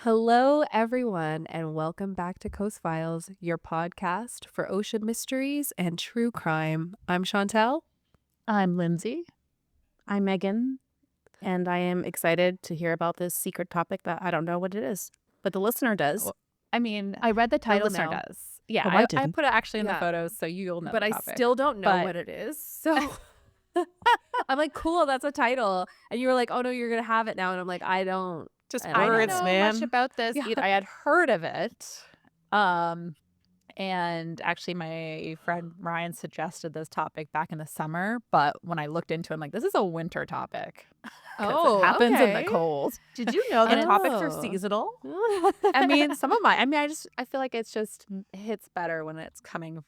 Hello, everyone, and welcome back to Coast Files, your podcast for ocean mysteries and true crime. I'm Chantel. I'm Lindsay. I'm Megan, and I am excited to hear about this secret topic that I don't know what it is, but the listener does. Well, I mean, I read the the title listener now, does. Yeah, Oh, I I didn't. put it actually in the Yeah. photos, so you'll know but the I topic. still don't know But- what it is. So I'm like, cool, that's a title. And you were like, oh no, you're going to have it now. And I'm like, I don't. Just I don't I words, don't know man. much about this Yeah. either. I had heard of it. And actually my friend Ryan suggested this topic back in the summer, but when I looked into it, I'm like, this is a winter topic. 'Cause Oh, it happens in the okay. cold. Did you know the And- topics are Oh. seasonal? I mean, I feel like it's just hits better when it's coming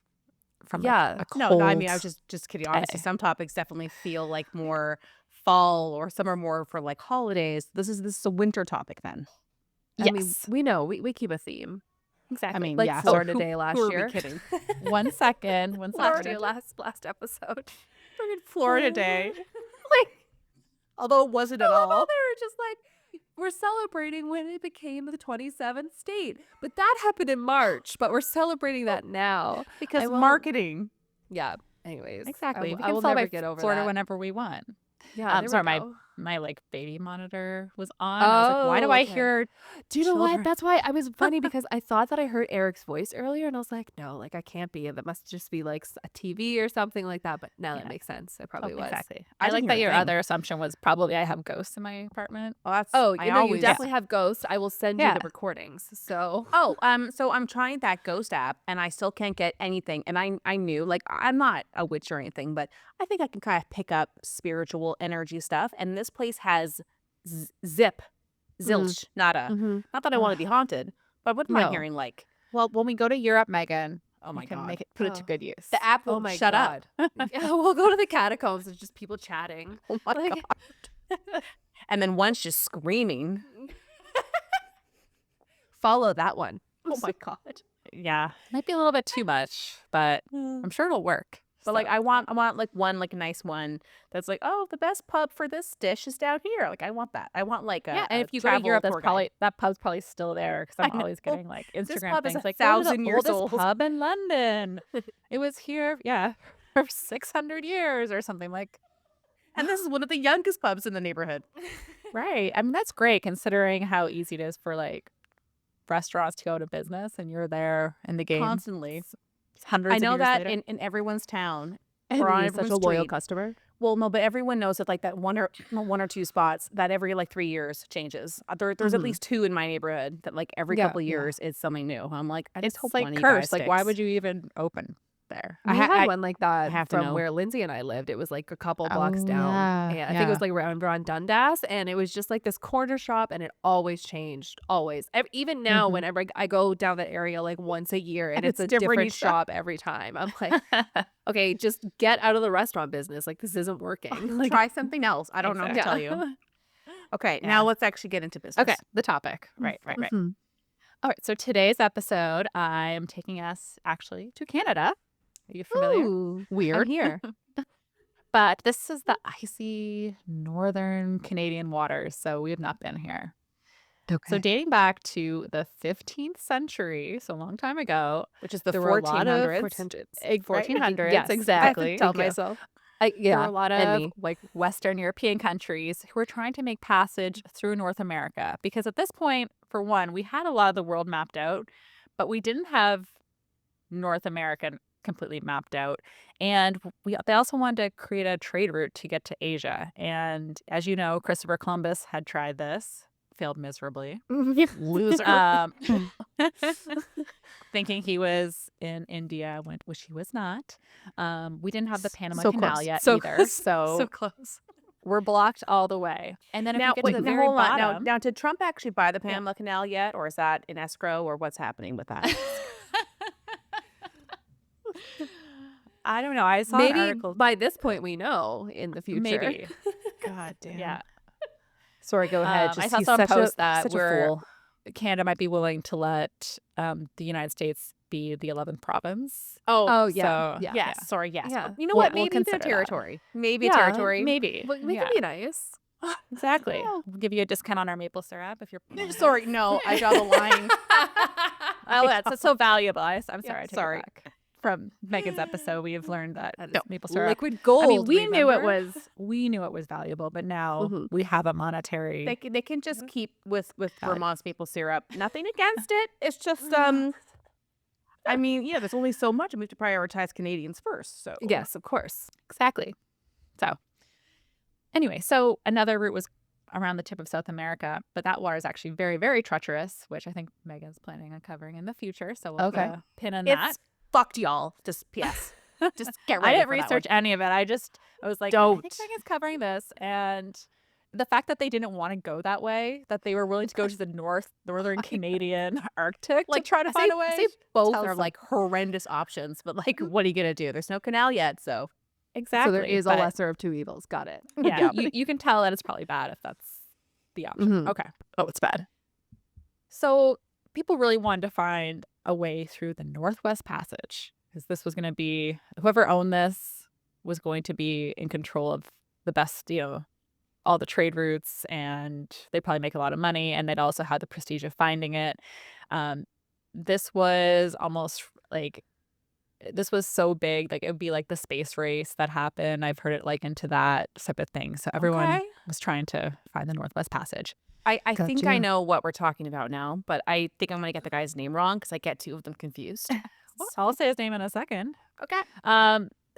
from Yeah. a cold. No, I mean, I was just kidding. Obviously, day. some topics definitely feel like more fall, or some are more for like holidays. This is a winter topic then. I mean, Yes. we know, we keep a theme. Exactly. I mean, Like yeah. Florida so Day last who are year. we kidding? One second. Last year, last episode. Friggin' Florida Day. Like, although it wasn't at I love how all. they were just like, we're celebrating when it became the 27th state. But that happened in March, but we're celebrating that now. Because I won't- marketing. Yeah. Anyways. Exactly. I, We I can will never celebrate get over Florida that. whenever we want. Yeah. Sorry, my like baby monitor was on. I was like, why do I okay. hear? Do you know children? what? That's why I was funny because I thought that I heard Eric's voice earlier and I was like, no, like I can't be. That must just be like a TV or something like that. But now that Yeah. makes sense. It probably was. Exactly. I I didn't like hear that a your thing. other assumption was probably I have ghosts in my apartment. Oh, that's. Oh, I you know, you always definitely have ghosts. I will send you Yeah. the recordings. So So I'm trying that ghost app and I still can't get anything. And I knew, like, I'm not a witch or anything, but I think I can kind of pick up spiritual energy stuff. And this place has zilch, nada. Not that I want to be haunted, but what am I No. hearing? Like, Well, when we go to Europe, Megan, oh my you can God. make it put it to Oh. good use. The app Oh will my shut up. God. Yeah, we'll go to the catacombs. It's just people chatting. Oh my Like- God. And then one's just screaming. Follow that one. Oh my God. Yeah, might be a little bit too much, but I'm sure it'll work. But like So- I want like one, like a nice one that's like, oh, the best pub for this dish is down here. Like I want that. I want like a yeah, and a if you go to travel Europe, that's tour guide. probably that pub's probably still there because I'm I know. always getting like This Instagram pub is things like 1,000 years oldest old." pub in London. It was here, yeah, for 600 years or something like. And this is one of the youngest pubs in the neighborhood. Right. I mean, that's great considering how easy it is for like restaurants to go to business, and you're there in the game Constantly. hundreds. I of know years that later. in everyone's town. And Or on he's such a everyone's loyal street. customer. Well, no, but everyone knows that like that one or two spots that every like 3 years changes. There's at Mhm. least two in my neighborhood that like every Yeah, couple yeah. years it's something new. I'm like, I just It's hope like one of you guys cursed. Like, why sticks. would you even open there? We had one like that have to from know. where Lindsay and I lived. It was like a couple blocks Oh, down. yeah, And I think it was yeah. like around Dundas. And it was just like this corner shop and it always changed. Always. Even now, Mhm. whenever I go down that area like once a year and And it's it's a different different each shop. shop every time. I'm like, okay, just get out of the restaurant business. Like this isn't working. Like Try something else. I don't know what to tell you. Okay, Yeah. now let's actually get into business. Okay, the topic. Right. Mhm. All right. So today's episode, I am taking us actually to Canada. Are you familiar? Ooh, Weird. I'm here. But this is the icy northern Canadian waters, so we have not been here. Okay. So dating back to the 15th century, so a long time ago, Which is the there were a lot of 1400s. portentous. 1400s, Yes, exactly. I have to tell Thank you. myself. There Yeah. were a lot and of me. like Western European countries who were trying to make passage through North America because at this point, for one, we had a lot of the world mapped out, but we didn't have North America completely mapped out. And they also wanted to create a trade route to get to Asia. And as you know, Christopher Columbus had tried this, failed miserably. Loser. Thinking he was in India, which he was not. We didn't have the Panama So Canal close. yet So either, close. so, So close. we're blocked all the way. And then if Now, you get to the very hold on. bottom, Now, did Trump actually buy the Panama Canal yet, or is that in escrow, or what's happening with that? I don't know. I saw an Maybe article. by this point we know in the future. Maybe, God damn. yeah. Sorry, go ahead. I saw some such post a, that such a where fool. Canada might be willing to let the United States be the 11th province. Oh yeah. So, Yeah. Yes. Sorry. Yes. Yeah. You know We'll- what? we'll Maybe a bit consider of that. territory. Maybe a Yeah, territory. Maybe. Well, it yeah. could be nice. Exactly. No. We'll give you a discount on our maple syrup if you're. Sorry, no, I draw the line. Oh, that's so valuable. I'm Yeah, sorry. I take sorry. it back. From Megan's episode, we have learned that That is no, maple syrup. liquid gold. I mean, we knew it remember? was valuable, but now Mhm. we have a monetary. They can just keep with Value. Vermont's maple syrup. Nothing against it. It's just I mean, yeah, there's only so much, and we have to prioritize Canadians first. So Yes, of course. Exactly. So, anyway, so another route was around the tip of South America, but that water is actually very, very treacherous, which I think Megan's planning on covering in the future. So we'll Okay. put a pin in that. it's fucked, y'all. Just PS. Just get I ready. didn't for that research any of it. I was like, I Don't. think Megan's covering this, and the fact that they didn't want to go that way, that they were willing to go to the northern Canadian Arctic Like, to try to I find say- a way. I say both tells are some- like horrendous options, but like, what are you gonna do? There's no canal yet, so Exactly. So there is a but- lesser of two evils. Got it. Yeah, Yeah. you can tell that it's probably bad if that's the option. Mhm. Okay. oh, it's bad. So people really wanted to find a way through the Northwest Passage because this was going to be whoever owned this was going to be in control of the best, all the trade routes, and they'd probably make a lot of money, and they'd also have the prestige of finding it. This was almost like this was so big, like it would be like the space race that happened. I've heard it likened to that type of thing. So everyone Okay. was trying to find the Northwest Passage. I think I Gotcha. know what we're talking about now, but I think I'm gonna get the guy's name wrong because I get two of them confused. So I'll say his name in a second. Okay.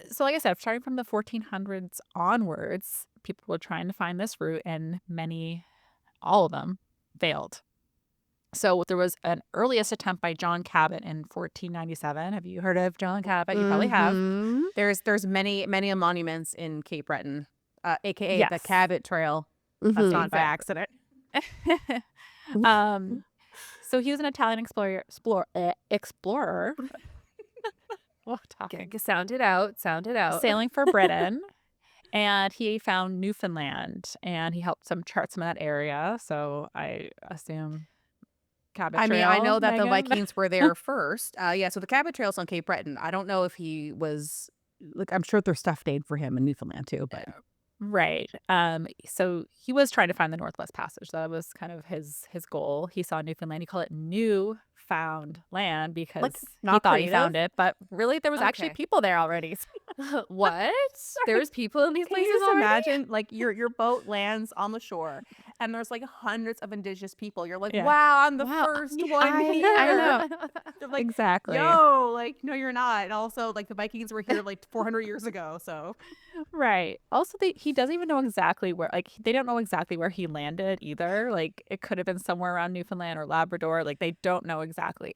So like I said, starting from the 1400s onwards, people were trying to find this route, and all of them, failed. So there was an earliest attempt by John Cabot in 1497. Have you heard of John Cabot? You probably have. Mhm. There's many monuments in Cape Breton, aka the Yes. Cabot Trail. Mhm. That's not by Exactly. accident. So he was an Italian explorer. Well, talking. Sound it out. Sound it out. Sailing for Britain, and he found Newfoundland, and he helped chart some of that area. So I assume Cabot I mean, I Trail, know that the Megan? Vikings were there first. Yeah, so the Cabot Trail's on Cape Breton. I don't know if he was like I'm sure there's stuff named for him in Newfoundland too, but Right. So he was trying to find the Northwest Passage. That was kind of his goal. He saw Newfoundland. He called it New Found Land because Like, he not thought he found creative? it, but really there was actually Okay. people there already. What? There's people in these Can you places just already? imagine like your boat lands on the shore and there's like hundreds of indigenous people. You're like, Yeah. wow, I'm the Wow. first Yeah, one I here. know. They're like, Exactly. yo, like, no, you're not. And also, like, the Vikings were here like 400 years ago. So Right. Also, he doesn't even know exactly where, like, they don't know exactly where he landed either. Like, it could have been somewhere around Newfoundland or Labrador. Like, they don't know exactly.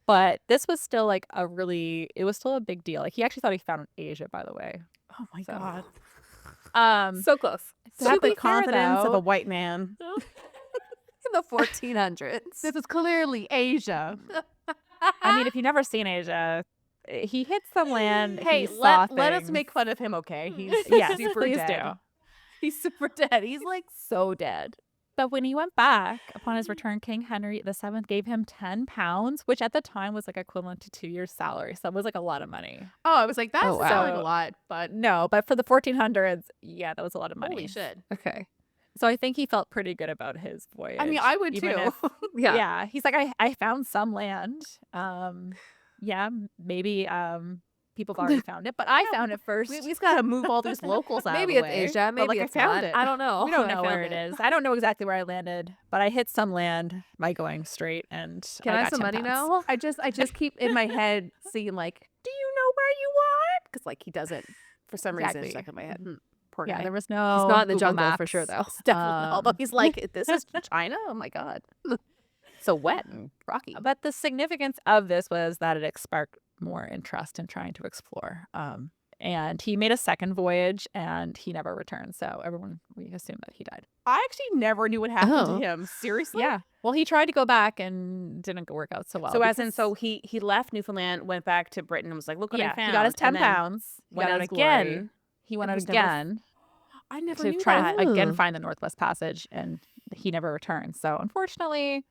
But this was still like it was still a big deal. Like, he actually thought he found Asia, by the way. oh my So, God. So close. To to have be the fair, confidence of though- a white man. In the 1400s. This is clearly Asia. I mean, if you've never seen Asia, he hit some land. Hey, he saw let us things. make fun of him, okay? He's Yes, super please dead. do. He's super dead. He's like so dead. But when he went back upon his return, King Henry VII gave him 10 pounds, which at the time was like equivalent to 2 years' salary. So it was like a lot of money. Oh, I was like, that Oh, sounds like wow. a lot, but No, but for the 1400s, yeah, that was a lot of money. holy shit. Okay. So I think he felt pretty good about his voyage. I mean, I would even too. if- Yeah. yeah. He's like, I found some land. Yeah, maybe people have already found it, but I found it first. We just gotta move all these locals out Maybe of it's the way. Asia. But, Maybe like, it's I found not. it. I don't know. We don't I know found where it is. I don't know exactly where I landed, but I hit some land by going straight, and Can I got have some 10 money pounds. now? I just keep in my head seeing like, do you know where you are? Because like he doesn't for some reason. It's Exactly. stuck in my head. Mhm. Poor Yeah, guy. there was no. He's not in the Google jungle for Maps. sure, though. Definitely. Although Um, he's like, this is China. Oh my god, so wet and rocky. But the significance of this was that it sparked more interest in trying to explore. And he made a second voyage, and he never returned. So we assume that he died. I actually never knew what happened Oh. to him. Seriously. Yeah. Well, he tried to go back and didn't work out so well. So as in, because- so he left Newfoundland, went back to Britain, and was like, look what yeah, I found. he got his 10 and then pounds. he Went got out his again. glory. He went It out was never- again I never to knew try that. to again Oh. find the Northwest Passage, and he never returned. So unfortunately,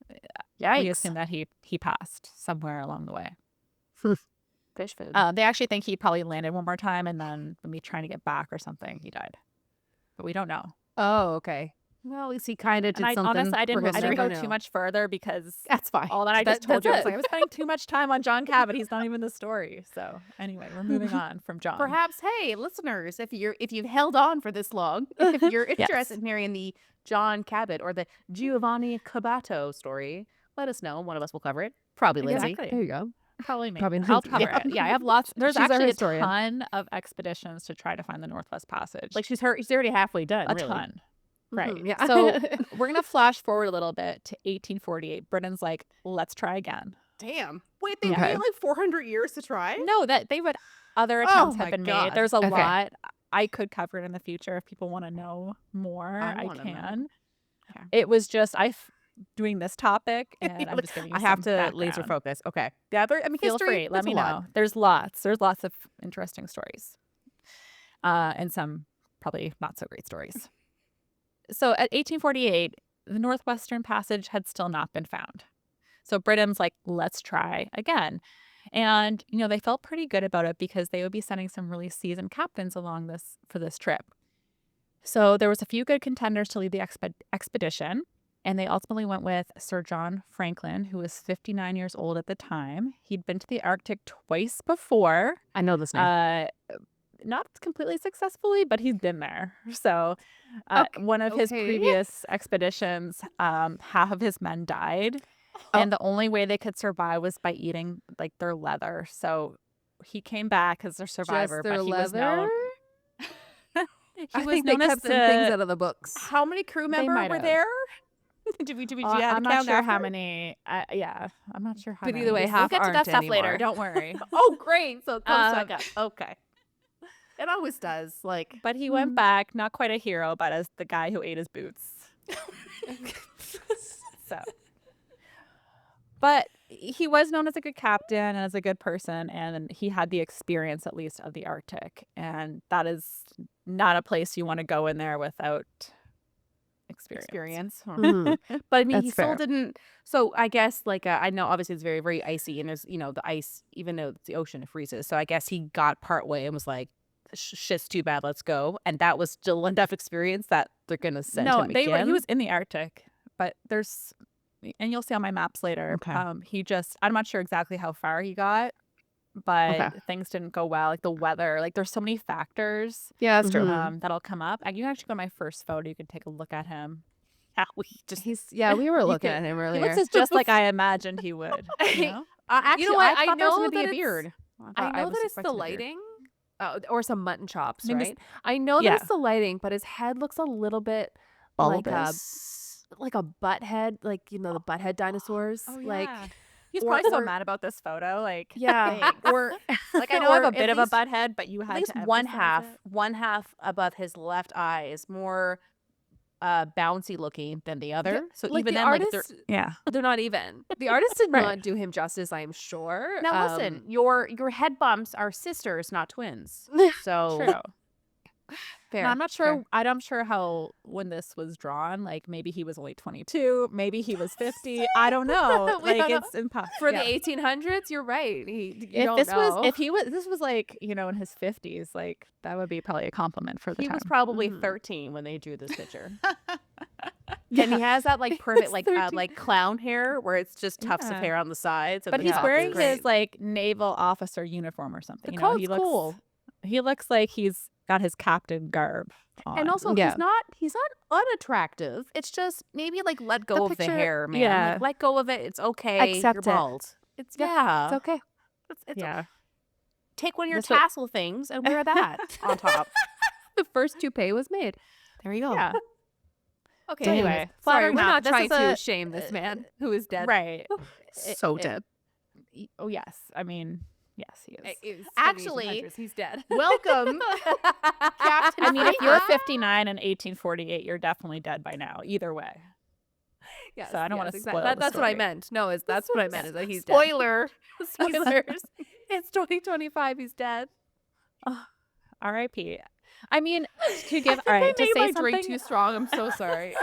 we Yikes. assume that he passed somewhere along the way. Fish food. They actually think he probably landed one more time, and then maybe trying to get back or something, he died. But we don't know. Oh, okay. Well, at least he kind of And did something honestly, I for didn't history. go No. too much further because That's fine. all that I just told That's you, I was it. like, I was spending too much time on John Cabot. He's not even the story. So anyway, we're moving on from John. Perhaps, hey, listeners, if you've held on for this long, if you're Yes. interested in hearing the John Cabot or the Giovanni Cabato story, let us know. One of us will cover it. Probably Lindsay. Exactly. There you go. Probably me. Probably I'll Lindsay, cover yeah. it. Yeah, I have lots. There's She's our actually a historian. ton of expeditions to try to find the Northwest Passage. Like she's already halfway done. a really. ton. Right. Mhm, yeah. So we're going to flash forward a little bit to 1848. Britain's like, let's try again. Damn. Wait, they Okay. waited like 400 years to try? No, that they would, other Oh attempts my have been God. made. There's a Okay. lot. I could cover it in the future if people want to know more. I I wanna know. can. Okay. It was just, doing this topic and I'm just giving you I have some to laser background. focus. Okay. Yeah, I mean, Feel history, free. Let that's me a lot. know. There's lots of interesting stories. And some probably not so great stories. So at 1848, the Northwestern Passage had still not been found. So Britain's like, let's try again. And, they felt pretty good about it because they would be sending some really seasoned captains along for this trip. So there was a few good contenders to lead the expedition. And they ultimately went with Sir John Franklin, who was 59 years old at the time. He'd been to the Arctic twice before. I know this name. Not completely successfully, but he's been there. So one of his okay. previous expeditions, half of his men died. And the only way they could survive was by eating like their leather. So he came back as their survivor, Just their but he was leather? known. I was think they known as kept some things out of the books. How many crew members might were have. there? Did we I'm not count sure how after? many. Yeah, I'm not sure how But many. either way, We'll half get to that aren't stuff later. anymore. Don't worry. Oh, great. So it comes Um, back up. Okay. It always does. Like, But he went back, not quite a hero, but as the guy who ate his boots. So, but he was known as a good captain and as a good person, and he had the experience, at least, of the Arctic. And that is not a place you want to go in there without experience. Huh. Mhm. But I mean, That's he still fair. didn't. So I guess, like, I know obviously it's very, very icy, and there's, the ice, even though it's the ocean, it freezes. So I guess he got part way and was like, shit's too bad, let's go. And that was still enough experience that they're going to send No, him again. he was in the Arctic, but there's, and you'll see on my maps later. Okay. I'm not sure exactly how far he got, but Okay. things didn't go well. Like the weather, like there's so many factors Yeah, that's true. Mhm. that'll come up. And you can actually go to my first photo. You can take a look at him. Yeah, we just. We were looking could- at him He earlier. looks just like I imagined he would. You know? Actually, what? I I thought there was know going to be that a it's- beard. I know was that it's the expecting a beard. lighting, or some mutton chops, I mean, right? I know that yeah. it's the lighting, but his head looks a little bit like a Bulbous. butt head, like the butthead dinosaurs. Oh, Like, yeah. He's or- probably so or- mad about this photo. Like, yeah, or like I know I have or a bit at of a least- butt head, but you At had least to one emphasize half above his left eye is more bouncy looking than the other. So like even the then, artist, like, they're. Yeah. they're not even. The artist did Right. not do him justice, I am sure. Now listen, your head bumps are sisters, not twins. So True. fair. No, I'm not sure. fair. I'm not sure how when this was drawn. Like maybe he was only 22, maybe he was 50. I don't know. We Like don't it's impossible. For the 1800s, you're right. If this was like in his 50s, like that would be probably a compliment for the he time. was probably Mhm. 13 when they drew this picture. And he has that like perfect was 13. like clown hair where it's just tufts of Yeah. hair on the sides. And But the he's top wearing is- his like naval officer uniform or something. The You know, coat's he looks cool. He looks like he's got his captain garb on. And also, Yeah. he's not unattractive. It's just maybe like let go of the picture- hair, man. yeah. Like, let go of it. It's okay. Accept You're it. bald. It's yeah. It's okay. It's yeah. take one of your That's what- tassel things and wear that on top. The first toupee was made. There you go. Yeah. Okay. So anyways, anyway, sorry, flattering we're mouth. not This trying is to a- shame this man who is dead. Right. So dead. Oh yes. I mean, yes, he is. Actually, he's dead. Welcome, Captain. I mean, if you're 59 in 1848, you're definitely dead by now. Either way. Yes, So I don't wanna spoil the That's what I story. meant. No, that's what I meant. Is that he's dead. Spoiler. Spoilers. It's 2025. He's dead. R.I.P. I mean, to give I all right to made say my something. drink too strong. I'm so sorry.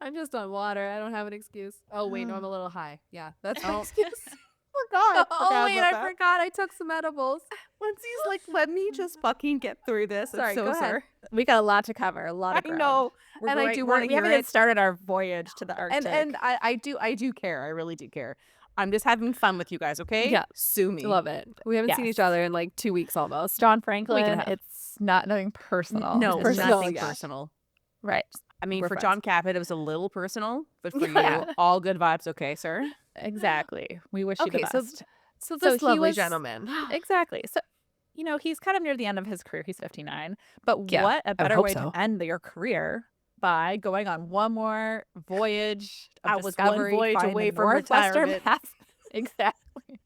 I'm just on water. I don't have an excuse. Oh wait, no, I'm a little high. Yeah, that's my Oh. excuse. Forgot. Oh wait, I forgot. I took some edibles. Lindsay's like, let me just fucking get through this. Sorry, I'm so go ahead. sorry. We got a lot to cover, a lot of I ground. know, We're and I going- do we're- want to We hear haven't even it. started our voyage to the Arctic. And I do care. I really do care. I'm just having fun with you guys, okay? Yeah. Sue me. Love it. We haven't seen Yes. each other in like 2 weeks almost. John Week and Franklin, a half. it's not nothing personal. No, It's personal, nothing yeah. personal. Right. I mean, We're for friends. John Caput, it was a little personal, but for Yeah. you, all good vibes, okay, sir? Exactly. We wish you the Okay, so best. So So this he lovely was- gentleman. Exactly. So, he's kind of near the end of his career. He's 59. But Yeah, what a better hope way so. to end your career by going on one more voyage of I was discovery, one voyage finding away the from Northwestern retirement. Pass. Exactly.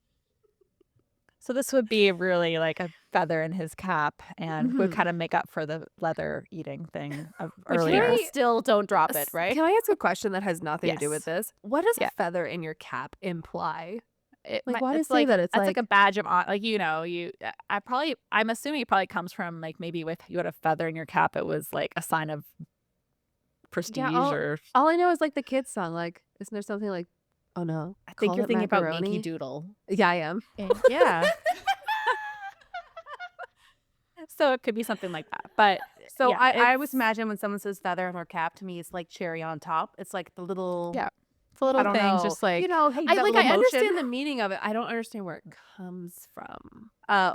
So this would be really like a feather in his cap and would Mhm. kind of make up for the leather eating thing of Which earlier. people still don't drop it, right? Can I ask a question that has nothing to do with Yes. this? What does Yeah. a feather in your cap imply? It Like, might- why do you it's say like that? It's that's like like- a badge of honor. Like I'm assuming it probably comes from like maybe with you had a feather in your cap, it was like a sign of prestige or All I know is like the kids song. Like, isn't there something like, oh no, I think call you're it thinking about macaroni? Yankee Doodle. Yeah, I am. Yeah. so it could be something like that. But So yeah, I always it's- imagine when someone says feather in their cap, to me, it's like cherry on top. It's like the little, Yeah. it's a little I don't thing, know, just like you know, hey, I that like. little I motion. understand the meaning of it. I don't understand where it comes from.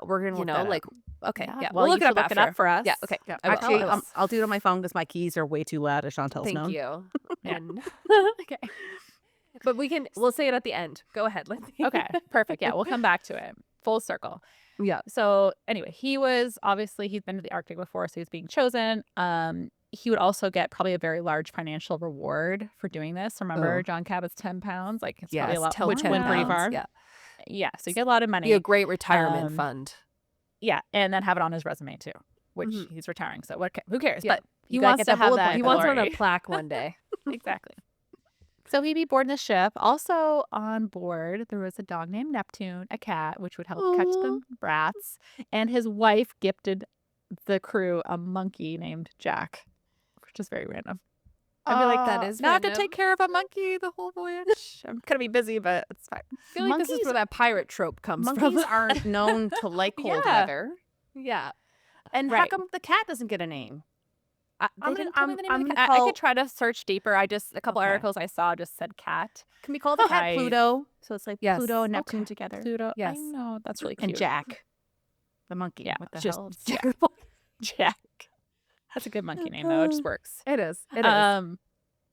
We're gonna You look know, that up. like okay, yeah. well, we'll look you it should up look it after. up for us. Yeah, okay. Yeah. I will. Actually, I will. I'll do it on my phone because my keys are way too loud, as Chantel's Thank known. you. Yeah. And okay, but we'll say it at the end. Go ahead, Lindsay. Okay, perfect. Yeah, we'll come back to it. Full circle. Yeah. So anyway, he's been to the Arctic before, so he's being chosen. He would also get probably a very large financial reward for doing this. Remember, Oh. John Cabot's 10 pounds? Like it's Yes, probably a lot. tell Which 10 went pretty pounds, far. Yeah, Yeah, so you get a lot of money. be a great retirement Um, fund. Yeah, and then have it on his resume too, which Mhm. he's retiring. So who cares? Yeah. But he You gotta wants get to that have bullet that. point He wants it on a glory. plaque one day. Exactly. So he'd be boarding the ship. Also on board, there was a dog named Neptune, a cat, which would help catch Aw. the rats. And his wife gifted the crew a monkey named Jack, which is very random. I feel like that is now I have to random. take care of a monkey the whole voyage. I'm gonna be busy, but it's fine. I feel like this is Monkeys- where that pirate trope comes Monkeys from. aren't known to like cold Yeah. weather. Yeah. And how Right. come the cat doesn't get a name? They I'm didn't gonna- tell me the name of the I'm cat. gonna I call- could try to search deeper. A couple Okay. articles I saw just said cat. Can we call the cat I- Pluto? So it's like Yes. Pluto and Neptune Okay. together. Pluto. Yes. I know that's really cute. And Jack, the monkey. Yeah, What the just hell? Jack. Jack. That's a good monkey name though. It just works. It is. It is.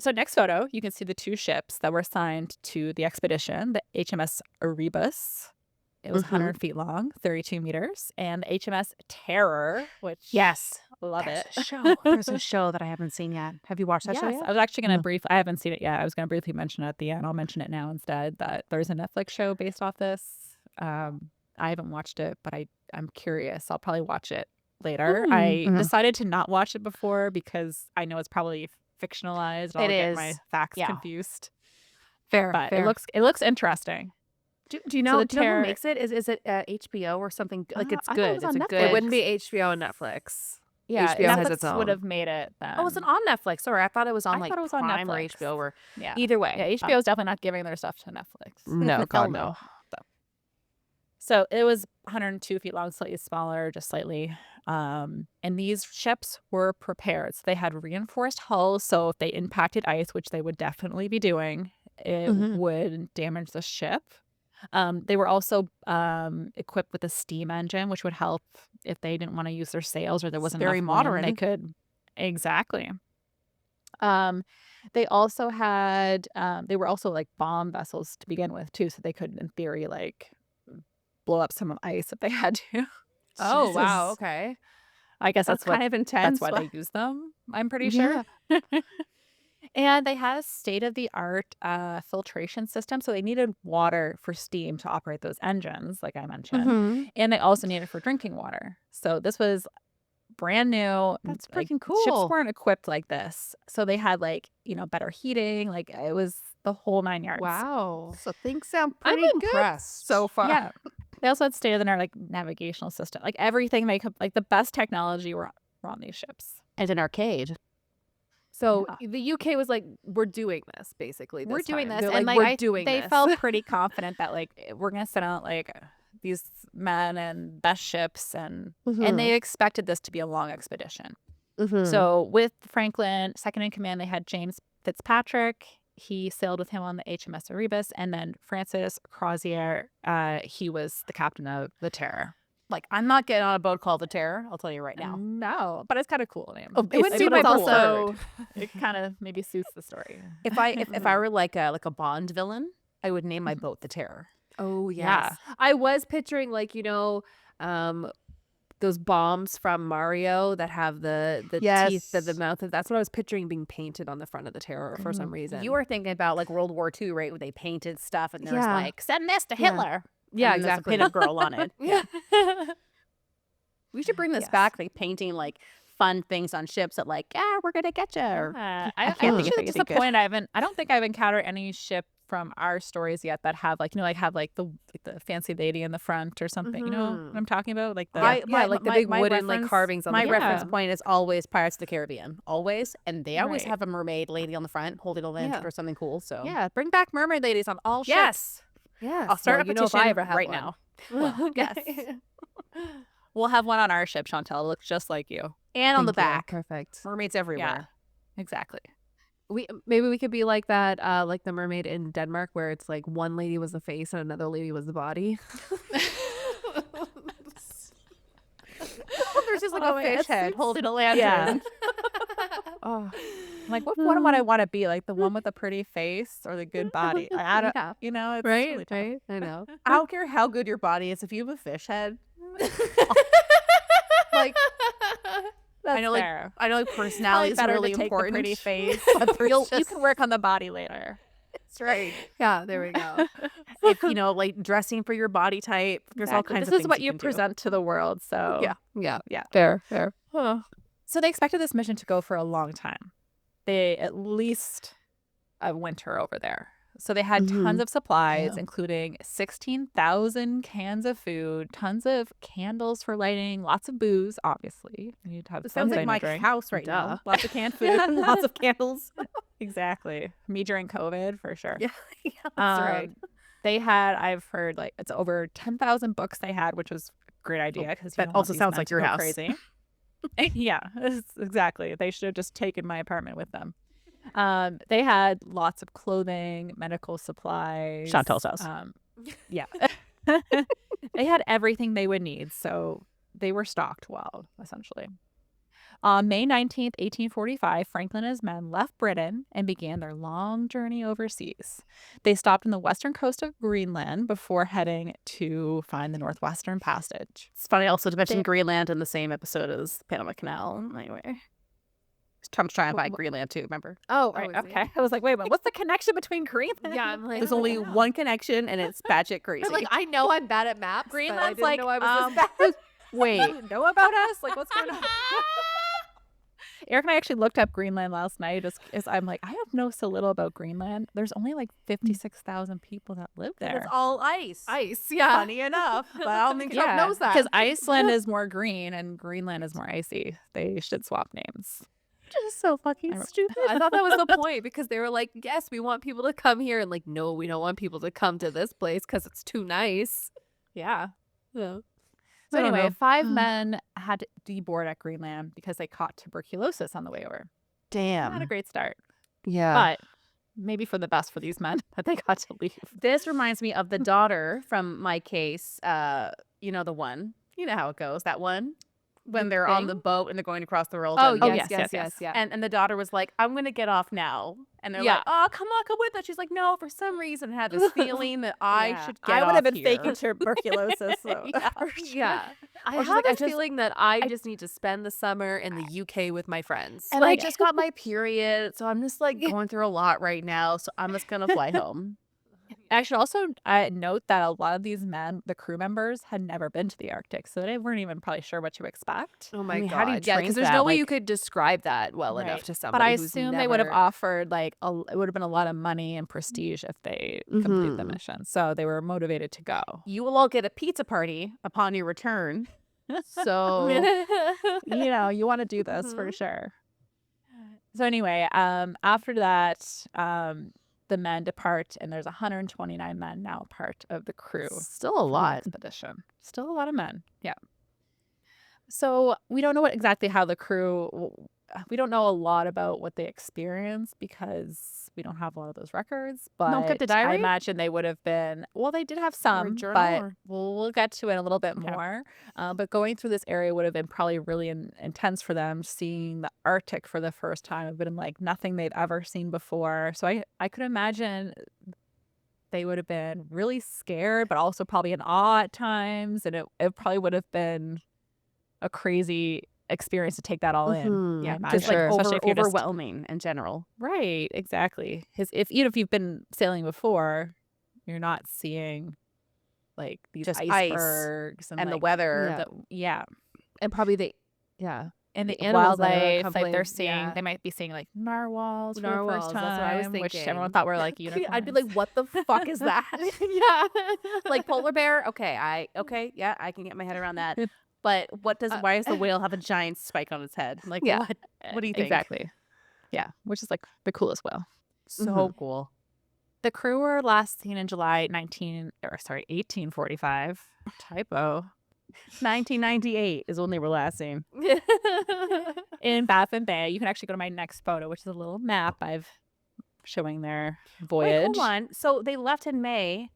So next photo, you can see the two ships that were assigned to the expedition, the HMS Erebus. It was Mhm. 100 feet long, 32 meters, and the HMS Terror, which Yes. love There's it. a show. There's a show that I haven't seen yet. Have you watched that show Yes, yet? I was actually going No. to I haven't seen it yet. I was going to briefly mention it at the end. I'll mention it now instead, that there's a Netflix show based off this. I haven't watched it, but I'm curious. I'll probably watch it later. I Mhm. decided to not watch it before because I know it's probably fictionalized. I'll It get is. my facts Yeah. confused. Fair. But fair. it looks interesting. Do you so know? the Do you know Terror- who makes it? Is it HBO or something? Like it's I thought it good. was It's on a Netflix. good. It wouldn't be HBO and Netflix. Yeah, HBO has Netflix its would own. have made it then. Oh, was it on Netflix? Sorry, I thought it was on I like thought it was on Prime or Netflix. HBO or Yeah. either way. Yeah, HBO is definitely not giving their stuff to Netflix. No, Hell God, no. no. So it was 102 feet long, slightly smaller, just slightly. And these ships were prepared. So they had reinforced hulls. So if they impacted ice, which they would definitely be doing, it Mhm. would damage the ship. They were also equipped with a steam engine, which would help if they didn't want to use their sails or there wasn't very enough wind, modern. They could exactly. They also had they were also like bomb vessels to begin with too, so they could in theory like blow up some ice if they had to. Oh, Jesus. wow. Okay. I guess That's that's what kind of intense. that's why they use them. I'm pretty sure. And they had a state-of-the-art filtration system, so they needed water for steam to operate those engines, like I mentioned, Mhm. and they also needed for drinking water. So this was brand new. That's like, freaking Ships cool. weren't equipped like this, so they had like better heating. Like it was the whole 9 yards. Wow. So things sound I'm pretty good impressed. so far. Yeah. They also had state-of-the-art like navigational system, like everything they could, like the best technology were on these ships. And an arcade. So Yeah. the UK was like, we're doing this basically. We're this doing time. this, They're and like, like we're doing they this. felt pretty confident that like we're gonna send out like these men and best ships, and Mhm. they expected this to be a long expedition. Mhm. So with Franklin, second in command, they had James Fitzpatrick. He sailed with him on the HMS Erebus, and then Francis Crozier, he was the captain of the Terror. Like, I'm not getting on a boat called the Terror. I'll tell you right now. No, but it's got a cool name. Oh, It wouldn't be but my it's preferred. It kind of maybe suits the story. If I were like a Bond villain, I would name my boat the Terror. Oh, Yeah. yes. I was picturing like, um those bombs from Mario that have the teeth of the Yes. mouth. That's what I was picturing being painted on the front of the Terror for some reason. You were thinking about like World War II, right? Where they painted stuff and there was Yeah. like, send this to Yeah. Hitler. Yeah, And then there's a exactly. pinup girl on it. Yeah. We should bring this Yes. back, like painting like fun things on ships that like, we're gonna get you. I can't I'm think of actually anything good. disappointed. I don't think I've encountered any ship from our stories yet that have like the fancy lady in the front or something. You know what I'm talking about? Like the like the big wooden like reference- carvings on My the reference front. point is always Pirates of the Caribbean, always, and they always Right. have a mermaid lady on the front holding a lantern Yeah. or something cool. So yeah. Bring back mermaid ladies on all ships. yes, Yes. I'll start well, a petition if I ever have right one. now. Well, yes. We'll have one on our ship, Chantel. It looks just like you. And on the Thank you. back, Perfect. mermaids everywhere. Exactly. Maybe we could be like that, like the mermaid in Denmark, where it's like one lady was the face and another lady was the body. There's just like Oh, a yeah, fish head it's- holding a lantern. Oh, like what one would I want to be? Like the one with the pretty face or the good body? I don't. Yeah. You know, it's Right? really tough. Right? I know. I don't care how good your body is. If you have a fish head, like That's I know, like fair. personality is Better really to take important. the pretty face. But there's You just- can work on the body later. That's right. Yeah, there we go. If like dressing for your body type, there's all kinds of This things is what you you can do. present to the world. So Yeah. Yeah. Yeah. Fair. So they expected this mission to go for a long time. They at least a winter over there. So they had tons of supplies, Yeah. including 16,000 cans of food, tons of candles for lighting, lots of booze, obviously. You need to have It sounds like something my to drink. house right Duh. now. Lots of canned food, lots of candles. Exactly. Me during COVID, for sure. Yeah, that's right. They had, I've heard, like, it's over 10,000 books they had, which was a great idea because that also sounds like your house. Crazy. Yeah, exactly. They should have just taken my apartment with them. They had lots of clothing, medical supplies. Chantel's house. Yeah. They had everything they would need, so they were stocked well, essentially. On May 19th, 1845, Franklin and his men left Britain and began their long journey overseas. They stopped on the western coast of Greenland before heading to find the Northwestern Passage. It's funny also to mention They- Greenland in the same episode as Panama Canal. Anyway, Trump's trying to buy Greenland too. Remember? Oh, Right, okay. I was like, wait, but what's the connection between Greenland? Yeah, I'm like, There's only one connection, and it's batshit crazy. Like, I know I'm bad at maps. but I Greenland's didn't like, know I was this bad. Wait, You know about us? Like, what's going on? Eric and I actually looked up Greenland last night. Just as I'm like, I have know so little about Greenland. There's only like 56,000 people that live there. it's all ice. Ice, yeah. Funny enough, but I don't think Trump knows that. because Iceland is more green and Greenland is more icy. They should swap names. just so fucking stupid. I thought that was the point because they were like, yes, we want people to come here. And like, no, we don't want people to come to this place because it's too nice. Yeah. Yeah. So I don't anyway, know. 5 men had to deboard at Greenland because they caught tuberculosis on the way over. Not a Damn. great start, Yeah. but maybe for the best for these men that they got to leave. This reminds me of the daughter from my case. You know the one. You know how it goes. That one when The they're on the thing? boat and they're going across the world. Oh, and- yes. Yeah. And the daughter was like, I'm going to get off now. And they're Yeah. like, oh, come with us. She's like, no, for some reason I had this feeling that I Yeah. should get I would off have been here. faking tuberculosis. So. Yeah. Yeah. I Or she's have like, a I just- feeling that I just need to spend the summer in the UK with my friends. And I just got my period. So I'm just like going through a lot right now. So I'm just going to fly home. I should also note that a lot of these men, the crew members, had never been to the Arctic, so they weren't even probably sure what to expect. Oh my mean, god. how do you yeah, train because there's that? no way you Like- could describe that well enough Right. to somebody. But I who's assume they would have never- offered it would have been a lot of money and prestige if they complete the Mhm. mission. So they were motivated to go. You will all get a pizza party upon your return. So You want to do this for sure. So anyway, after that, the men depart, and there's 129 men now part of the crew. still a for the lot. expedition. Still a lot of men. Yeah. So we don't know exactly how the crew. We don't know a lot about what they experienced because we don't have a lot of those records. Don't get But the I diary imagine they would have been. Well, they did have or a some, journal but or we'll get to it a little bit okay. more. But going through this area would have been probably really intense for them. Seeing the Arctic for the first time would have been like nothing they'd ever seen before. So I could imagine they would have been really scared, but also probably in awe at times, and it probably would have been a crazy experience to take that all in, I Yeah, For just like imagine, sure. especially if you're just overwhelming in general. right, exactly. 'Cause if even if you've been sailing before, you're not seeing, like, these Just ice icebergs and, and the like, weather. Yeah. yeah, And probably yeah. and The the animals that are wildlife, like, they're accompanying seeing yeah. they might be seeing, like, narwhals for the first Narwhals, that's what I was time, which everyone thinking. thought were, like, I'd be unicorns. like, "What the fuck is that?" Yeah. Like polar bear? Okay, yeah, I can get my head around that. It But Uh, why does the whale have a giant spike on its head? Like yeah. what? What do you think? exactly. Yeah, which is, like, the coolest whale. So Mhm. cool. The crew were last seen in July 1845. Typo. 1998 is when they were last seen. In Baffin Bay. You can actually go to my next photo, which is a little map I've showing their Wait, hold voyage. on. So they left in May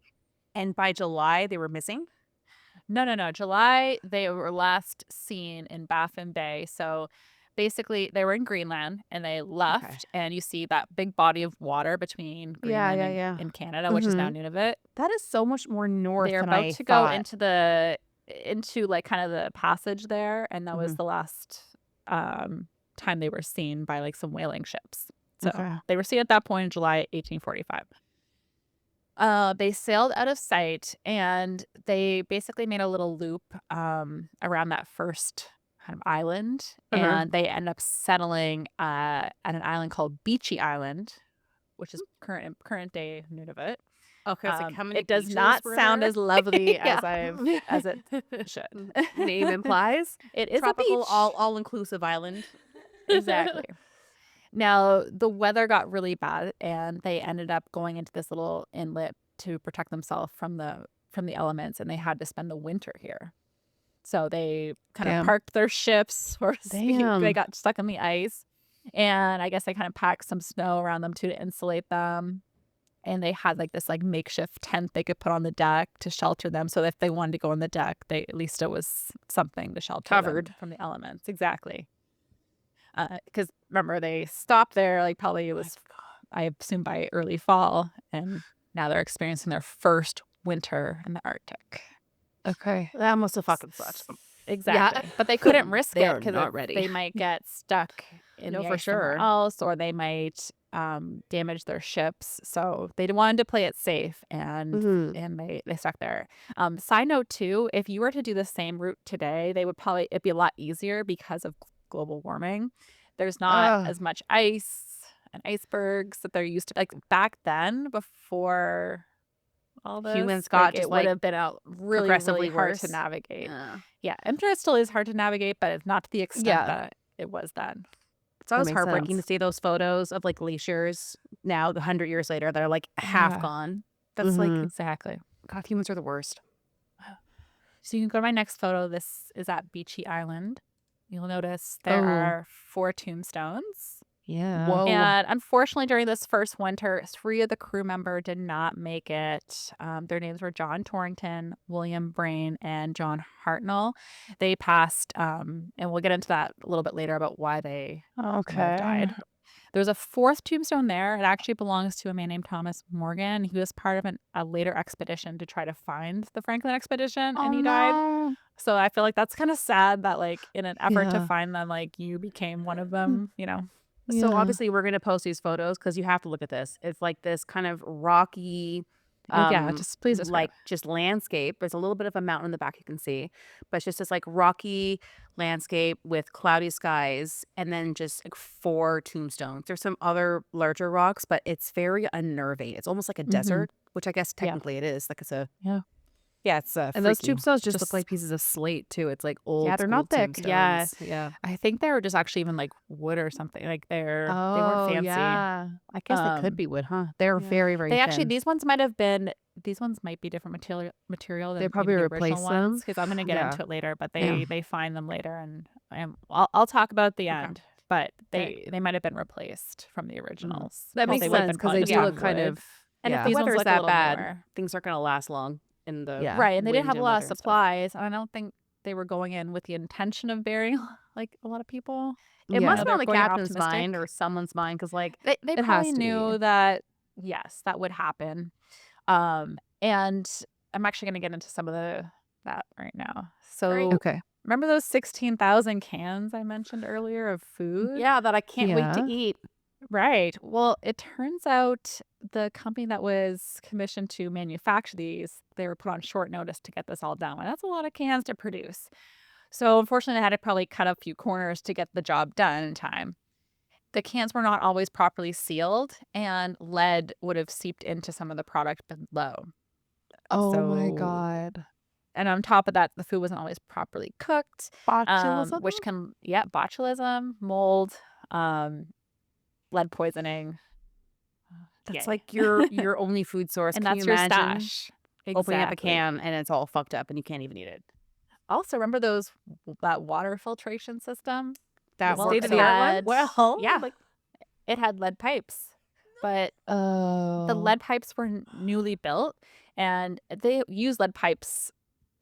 and by July they were missing? No. July, they were last seen in Baffin Bay. So basically, they were in Greenland and they Okay. left, and you see that big body of water between Yeah, Greenland yeah, and, yeah. and Canada, which is now Mhm. Nunavut. That is so much more north They're than about I to go thought. into like kind of the passage there, and that was Mhm. the last time they were seen by like some whaling ships. So Okay. they were seen at that point in July 1845. They sailed out of sight and they basically made a little loop around that first kind of island, Uh-huh. and they end up settling at an island called Beachy Island, which is current day Nunavut. Okay, it's like how many It does beaches not were sound there? as lovely Yeah. as it should. Name implies. It is a Tropical, beach. all inclusive island. Exactly. Now, the weather got really bad and they ended up going into this little inlet to protect themselves from the elements, and they had to spend the winter here. So they kind of Damn. parked their ships, so to speak. They Damn. got stuck in the ice. And I guess they kind of packed some snow around them too to insulate them. And they had like this like makeshift tent they could put on the deck to shelter them. So if they wanted to go on the deck, they at least it was something to shelter them Covered. from the elements. Exactly. Because remember, they stopped there, like probably it was, I assume, by early fall. And now they're experiencing their first winter in the Arctic. Okay. That must have fucking sucked. Exactly. But they couldn't risk They it are because not ready. they might get stuck in No, the for ice somewhere sure. else, or they might damage their ships. So they wanted to play it safe, and Mhm. they stuck there. Side note too, if you were to do the same route today, it'd be a lot easier because of global warming. There's not Ugh. as much ice and icebergs that they're used to. Like back then, before all this, Humans like got it just would like have been out really, really progressively hard to worse. navigate. Yeah. Yeah, I'm sure it still is hard to navigate, but it's not to the extent Yeah. that it was then. It's always makes heartbreaking to sense. see those photos of like glaciers now, 100 years later, that are like half Yeah. gone. That's like, Mhm. Exactly. God, humans are the worst. So you can go to my next photo. This is at Beachy Island. You'll notice there Oh. are 4 tombstones. Yeah. Whoa. And unfortunately, during this first winter, 3 of the crew member did not make it. Their names were John Torrington, William Brain, and John Hartnell. They passed, and we'll get into that a little bit later about why they might have Okay. died. There's a 4th tombstone there. It actually belongs to a man named Thomas Morgan. He was part of a later expedition to try to find the Franklin expedition, and he died. No. So I feel like that's kind of sad that, like, in an effort to Yeah. find them, like, you became one of them, you know? So Yeah. obviously we're gonna post these photos because you have to look at this. It's like this kind of rocky, Yeah, just please describe. like just landscape. There's a little bit of a mountain in the back you can see, but it's just this like rocky landscape with cloudy skies and then just like 4 tombstones. There's some other larger rocks, but it's very unnerving. It's almost like a Mhm. desert, which I guess Yeah. technically it is. Like it's a Yeah. Yeah, it's And those freaky. tombstones just look like pieces of slate too. It's like old they're school not thick. Yeah. tombstones. Yeah. I think they were just actually even like wood or something. Like they weren't Oh, fancy. yeah. I guess they could Um, be wood, huh? They're yeah. very, very They actually thin. these ones might be different material They than probably maybe the original replace ones them. because I'm gonna get Yeah. into it later. But Yeah. they find them later, and I'll talk about the Okay. end. But Okay. they might have been replaced from the originals. That Well, makes they would have sense been because probably they just do out look of kind wood. of And if yeah. the These ones weather is look a that little bad, newer. things aren't going to last long in the Yeah. Right, and they didn't wind have a and lot weather of and stuff. supplies, and I don't think they were going in with the intention of burying like a lot of people. It Yeah. must have been They're on the going in captain's mind optimistic. or someone's mind because, like, They It has probably to knew be. that yes, that would happen. And I'm actually going to get into some of that right now. So Okay. remember those 16,000 cans I mentioned earlier of food? yeah, that I can't wait to Yeah. eat. Right. Well, it turns out the company that was commissioned to manufacture these, they were put on short notice to get this all done. And that's a lot of cans to produce. So unfortunately, I had to probably cut a few corners to get the job done in time. The cans were not always properly sealed, and lead would have seeped into some of the product below. Oh my So, God. and on top of that, the food wasn't always properly cooked, Botulism? which can, yeah, botulism, mold, lead poisoning. That's Yay. like your only food source. And Can you that's your imagine stash. opening up a Exactly. can and it's all fucked up and you can't even eat it? Also, remember that water filtration system? That Well, works it out had, well. yeah, Like, it had lead pipes, but the Oh. lead pipes were newly built, and they used lead pipes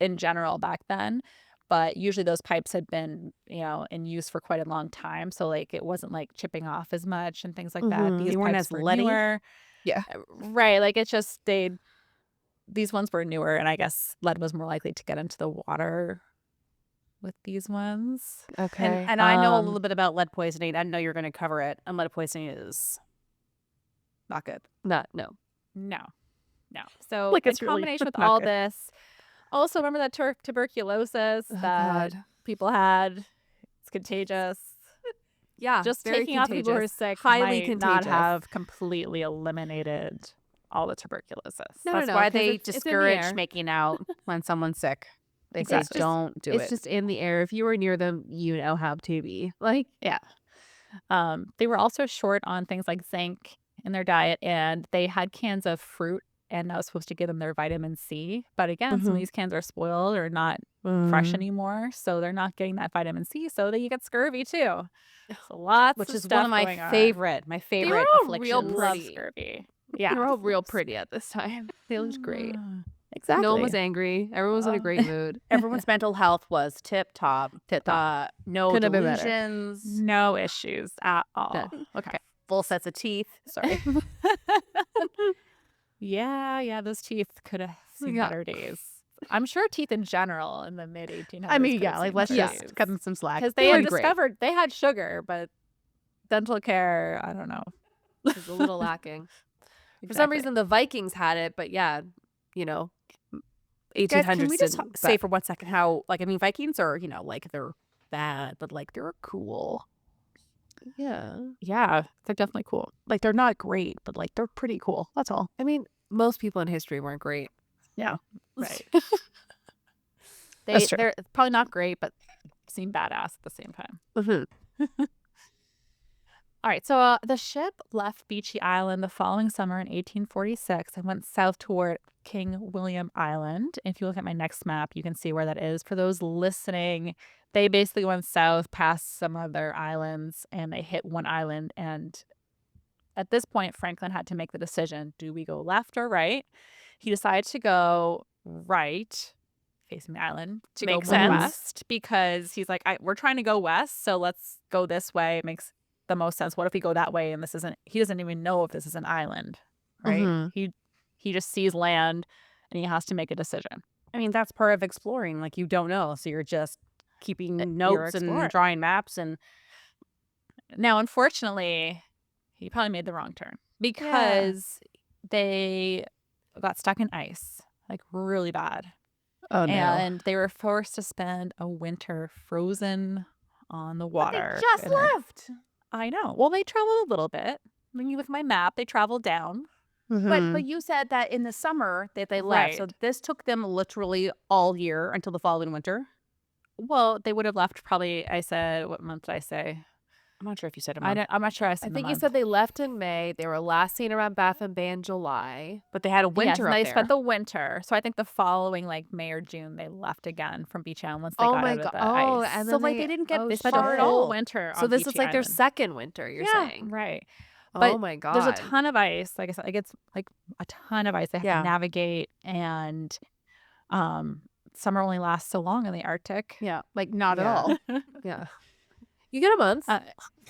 in general back then, but usually those pipes had been, in use for quite a long time, so like it wasn't like chipping off as much and things like that. Mhm. These they weren't pipes as were leady. newer. Yeah. Right, like it's just these ones were newer, and I guess lead was more likely to get into the water with these ones. Okay. And I know a little bit about lead poisoning. I know you're going to cover it. And lead poisoning is not good. No. No. So Like, in it's really combination with not all good. this, also remember that tuberculosis Oh that God. people had? It's contagious. Yeah. Just very taking out the people who are contagious. sick Highly might not contagious. have completely eliminated all the tuberculosis. No, That's no, why 'cause they it's in the discourage air. making out when someone's sick. They say Exactly. don't do It's it. just in the air. If you were near them, you know how to be. Like, Yeah. They were also short on things like zinc in their diet, and they had cans of fruit, and that was supposed to give them their vitamin C. But again, some of Mhm. these cans are spoiled or not fresh Mm. anymore, so they're not getting that vitamin C, so you get scurvy too. So lots Which of is stuff one of my going on. favorite all real afflictions. Love pretty. scurvy. They Yeah. were all real pretty at this time. They looked great. Exactly. No one was angry. Everyone was in a Oh. great mood. Everyone's mental health was tip top. Couldn't No have been better. delusions. No issues at all. None. Okay. Full sets of teeth. Sorry. Yeah, those teeth could have seen Yeah. better days. I'm sure teeth in general in the mid 1800s. I mean, could yeah, have like seen let's better just days. cut them some slack. Because They they had were great. discovered they had sugar, but dental care, I don't know. It was a little lacking. For some reason, the Vikings had it, but yeah, you know, Guys, 1800s. can we just didn't, say but- for 1 second how, like, I mean, Vikings are, like, they're bad, but, like, they're cool. Yeah. Yeah, they're definitely cool. Like, they're not great, but, like, they're pretty cool. That's all. I mean, most people in history weren't great. Yeah. Right. That's true. They're probably not great, but seem badass at the same time. Mm-hmm. All right, so the ship left Beechy Island the following summer in 1846 and went south toward King William Island. If you look at my next map, you can see where that is. For those listening, they basically went south past some other islands and they hit one island. And at this point, Franklin had to make the decision, do we go left or right? He decided to go right, facing the island, to Makes go sense. west because he's like, we're trying to go west, so let's go this way. It makes the most sense. What if we go that way and he doesn't even know if this is an island, right? Mhm. He just sees land and he has to make a decision. I mean, that's part of exploring. Like, you don't know. So you're just keeping notes exploring. and drawing maps. And Now, unfortunately, he probably made the wrong turn because they got stuck in ice, like really bad. Oh, no. And they were forced to spend a winter frozen on the water. they just in their- left. I know. Well, they traveled a little bit. When you look at my map, they traveled down. But you said that in the summer that they left, so Right. this took them literally all year until the following winter? Well, they would have left probably, I said, what month did I say? I'm not sure if you said a month, I'm not sure I I said the think you month. said they left in May. They were last seen around Baffin Bay in July. but they had a Yes, winter and up they there. spent the winter. So I think the following like May or June, they left again from Beach Island once they Oh got my out of god. the Oh, ice. and So, then like, they didn't get oh this Spent a far at shit. whole all. winter So on this Beachy is like their Island. second winter, you're Yeah, saying? right. Oh But my there's a god. ton of ice. Like I said, like it's like a ton of ice they have to Yeah. navigate, and summer only lasts so long in the Arctic. Yeah, like, not at Yeah. all. Yeah. You get a month.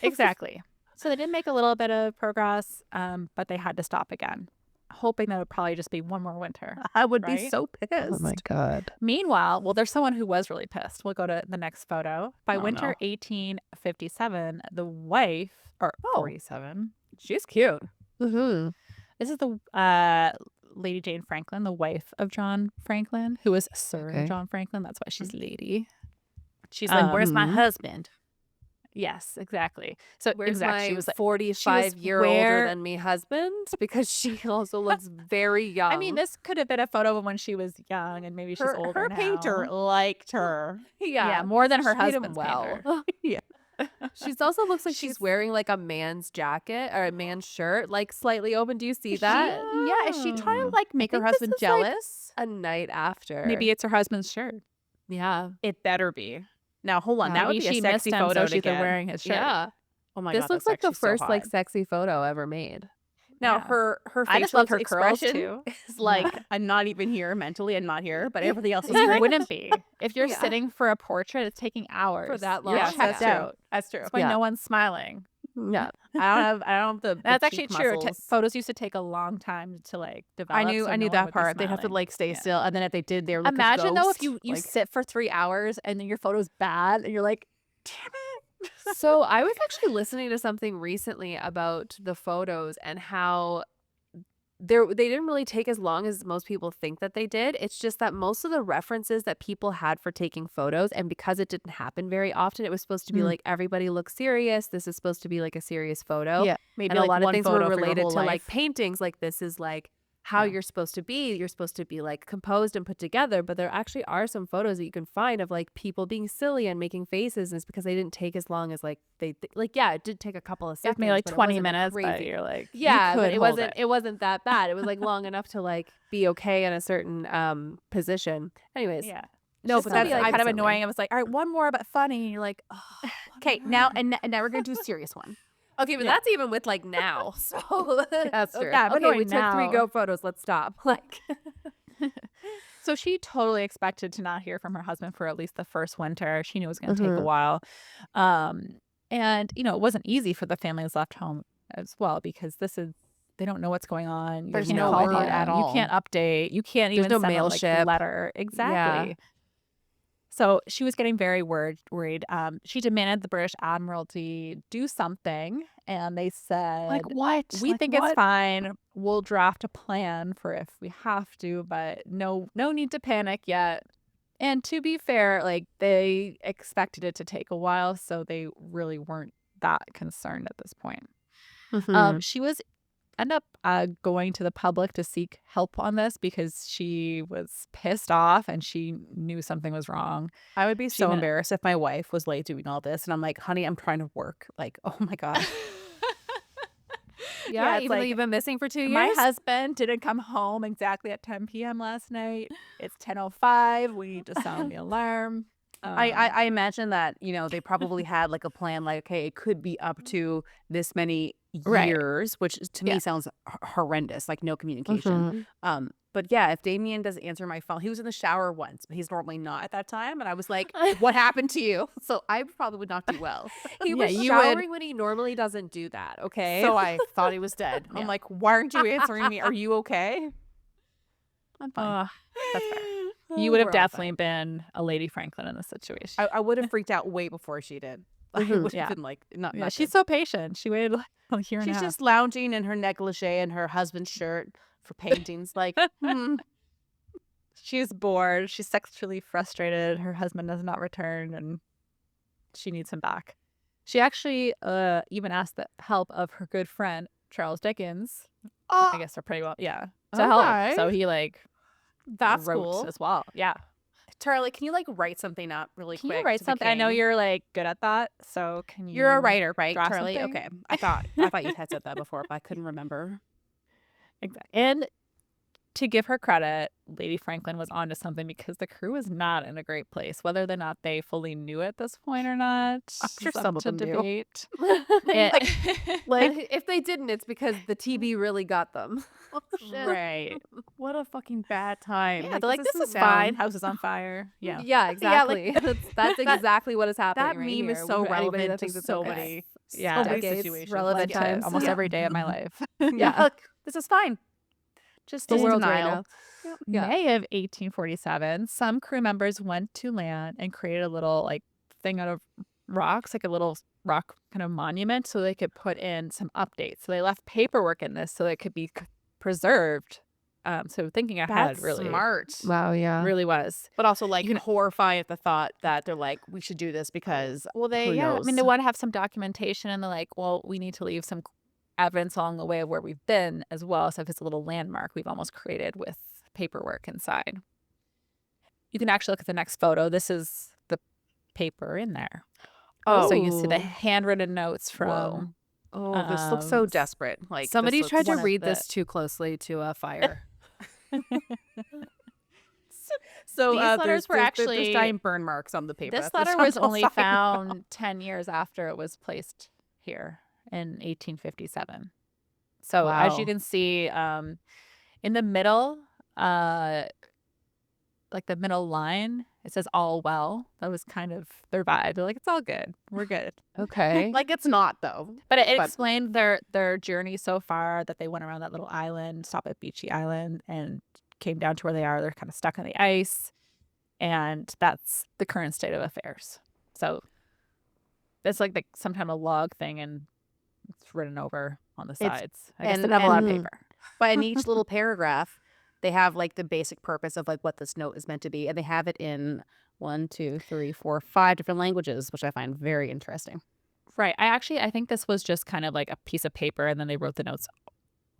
Exactly. So they did make a little bit of progress, but they had to stop again, hoping that it would probably just be one more winter. I would be Right? so pissed. god. Meanwhile, well, there's someone who was really pissed. We'll go to the next photo. By Oh, winter no. 1857, the wife, or Oh. 47, She's cute. Mm-hmm. this is the Lady Jane Franklin, the wife of John Franklin, who was Sir Okay. John Franklin. That's why she's lady. She's like, "Where's my Mhm. husband?" Yes, exactly. So Where's exactly, she my was like, 45-year older where- than me husband? Because she also looks very young. I mean, this could have been a photo of when she was young, and maybe she's older Her now. painter liked her. Yeah, more than her she made him husband's well. painter. Yeah. She also looks like she's She's- wearing like a man's jacket or a man's shirt, like slightly open. Do you see that? Yeah, is she trying to like make her think this husband is, like, jealous? A night after. Maybe it's her husband's shirt. Yeah. It better be. Now hold on, Yeah. that would Maybe be a she sexy missed him, photo so to she's get. wearing his shirt. Yeah. Oh my This god, looks that's like the actually so first like hot. sexy photo ever made. Now Yeah. her I just love facial her curls, expression too. is like, I'm not even here mentally. I'm not here, but everything else is You great. wouldn't be. If you're Yeah. sitting for a portrait, it's taking hours. that You're long, checked yeah. out. That's true. That's why Yeah. no one's smiling. Yeah. I don't have the That's cheek actually true. muscles. Photos used to take a long time to like develop. I knew so I knew no one that would be part. They'd have to smiling. like stay Yeah. still, and then if they did, they were like a Imagine though if ghost, you like, sit for 3 hours and then your photo's bad and you're like, damn it. So I was actually listening to something recently about the photos and how they didn't really take as long as most people think that they did. It's just that most of the references that people had for taking photos, and because it didn't happen very often, it was supposed to be Mm. like everybody looks serious. This is supposed to be like a serious photo. yeah, maybe And like a lot of one things were photo for your related whole to like life. paintings. Like this is like how Yeah. you're supposed to be. You're supposed to be like composed and put together. But there actually are some photos that you can find of like people being silly and making faces. And it's because they didn't take as long as like like yeah, it did take a couple of It seconds. made like but it 20 wasn't a minutes, but crazy. you're like, you Yeah, could but it hold wasn't it wasn't that bad. It was like long enough to like be okay in a certain position. Anyways. Yeah. No, Just but to that's be, like I- kind of instantly. annoying. I was like, all right, one more, but funny. And you're like, oh. Okay, now and now we're gonna do a serious one. Okay, but Yeah. that's even with like now. So That's true. Yeah, but okay, we annoying took 3 now. go photos. Let's stop. Like So she totally expected to not hear from her husband for at least the first winter. She knew it was going to take a Mhm. while. And, you know, it wasn't easy for the families left home as well because they don't know what's going on. You There's can't no call word them. at all. You can't update. You can't There's even no send mail a like, ship. letter. Exactly. So she was getting very worried. She demanded the British Admiralty do something, and they said, Like what? "We Like think what? it's fine. We'll draft a plan for if we have to, but no need to panic yet." And to be fair, like they expected it to take a while, so they really weren't that concerned at this point. Mhm. She was end up going to the public to seek help on this because she was pissed off and she knew something was wrong. I would be She so even- embarrassed if my wife was late doing all this, and I'm like, honey, I'm trying to work. Like, oh my god. Yeah, it's even though like, you've been missing for 2 years. My husband didn't come home exactly at 10 p.m. last night. It's 10:05. We need to sound the alarm. I imagine that, you know, they probably had like a plan, like, okay, it could be up to this many Right. years, which to me Yeah. sounds horrendous, like no communication. Mhm. But yeah, if Damien doesn't answer my phone, he was in the shower once, but he's normally not at that time. And I was like, what happened to you? So I probably would not do well. He Yeah, was you would- showering when he normally doesn't do that. Okay. So I thought he was dead. Yeah. I'm like, why aren't you answering me? Are you okay? I'm fine. Ugh, that's fair. Oh, You would have we're all definitely been a Lady Franklin in this situation. I would have freaked out way before she did. I Mhm. would have Yeah. been like, not, Yeah, not she's good. so patient. She waited like a year and a She's half. just lounging in her negligee and her husband's shirt for paintings. Like, She's bored. She's sexually frustrated. Her husband does not return, and she needs him back. She actually even asked the help of her good friend Charles Dickens, I guess they're pretty well. Yeah. To help. Okay. So he like That's wrote cool. as well. Yeah. Charlie, can you like write something up really Can quick you write to the something? I know king? you're like good at that. So can You're a you writer, right, draw Charlie? something? Okay. I thought you had said that before, but I couldn't remember. Exactly. And to give her credit, Lady Franklin was onto something because the crew was not in a great place. Whether or not they fully knew at this point or not I'm sure is up some of to them do. debate. Like, Like, if they didn't, it's because the TB really got them. oh, shit. Right. What a fucking bad time. Yeah, they're like, this doesn't is fine. sound- House is on fire. Yeah. Yeah, Yeah, like, exactly. That's that- exactly what is happening that right meme is here. so For anybody relevant that to thinks it's so okay. many, Yeah. so many Decades, situations. relevant To times. almost Yeah. every day of my life. Yeah, look, this is fine. Just The in world right denial. now. Yeah. May of 1847, some crew members went to land and created a little like thing out of rocks, like a little rock kind of monument, so they could put in some updates. So they left paperwork in this so it could be preserved. So thinking ahead, That's really, smart. Wow, yeah. really was. But also like You can- horrifying at the thought that they're like, we should do this because Well, who I mean, knows? they want to have some documentation, and they're like, well, we need to leave some evidence along the way of where we've been as well. So if it's a little landmark we've almost created with paperwork inside. You can actually look at the next photo. This is the paper in there. Oh, So you see the Ooh. handwritten notes Whoa. from This looks so um, desperate. Like Somebody this tried to one of read the- this too closely to a fire. So These letters there's, were there's actually- giant burn marks on the paper. this That's the letter was general only sign. found 10 years after it was placed here in 1857. So as Wow. you can see, in the middle, like the middle line, it says all well. That was kind of their vibe. They're like, it's all good. We're good. Okay. Like it's not though. But it But- explained their journey so far, that they went around that little island, stopped at Beachy Island, and came down to where they are. They're kind of stuck on the ice. And that's the current state of affairs. So it's like some kind of log thing, and it's written over on the It's- sides. I guess they and- didn't have a lot of and- paper. But in each little paragraph, they have like the basic purpose of like what this note is meant to be, and they have it in 1, 2, 3, 4, 5 different languages, which I find very interesting. Right. I think this was just kind of like a piece of paper, and then they wrote the notes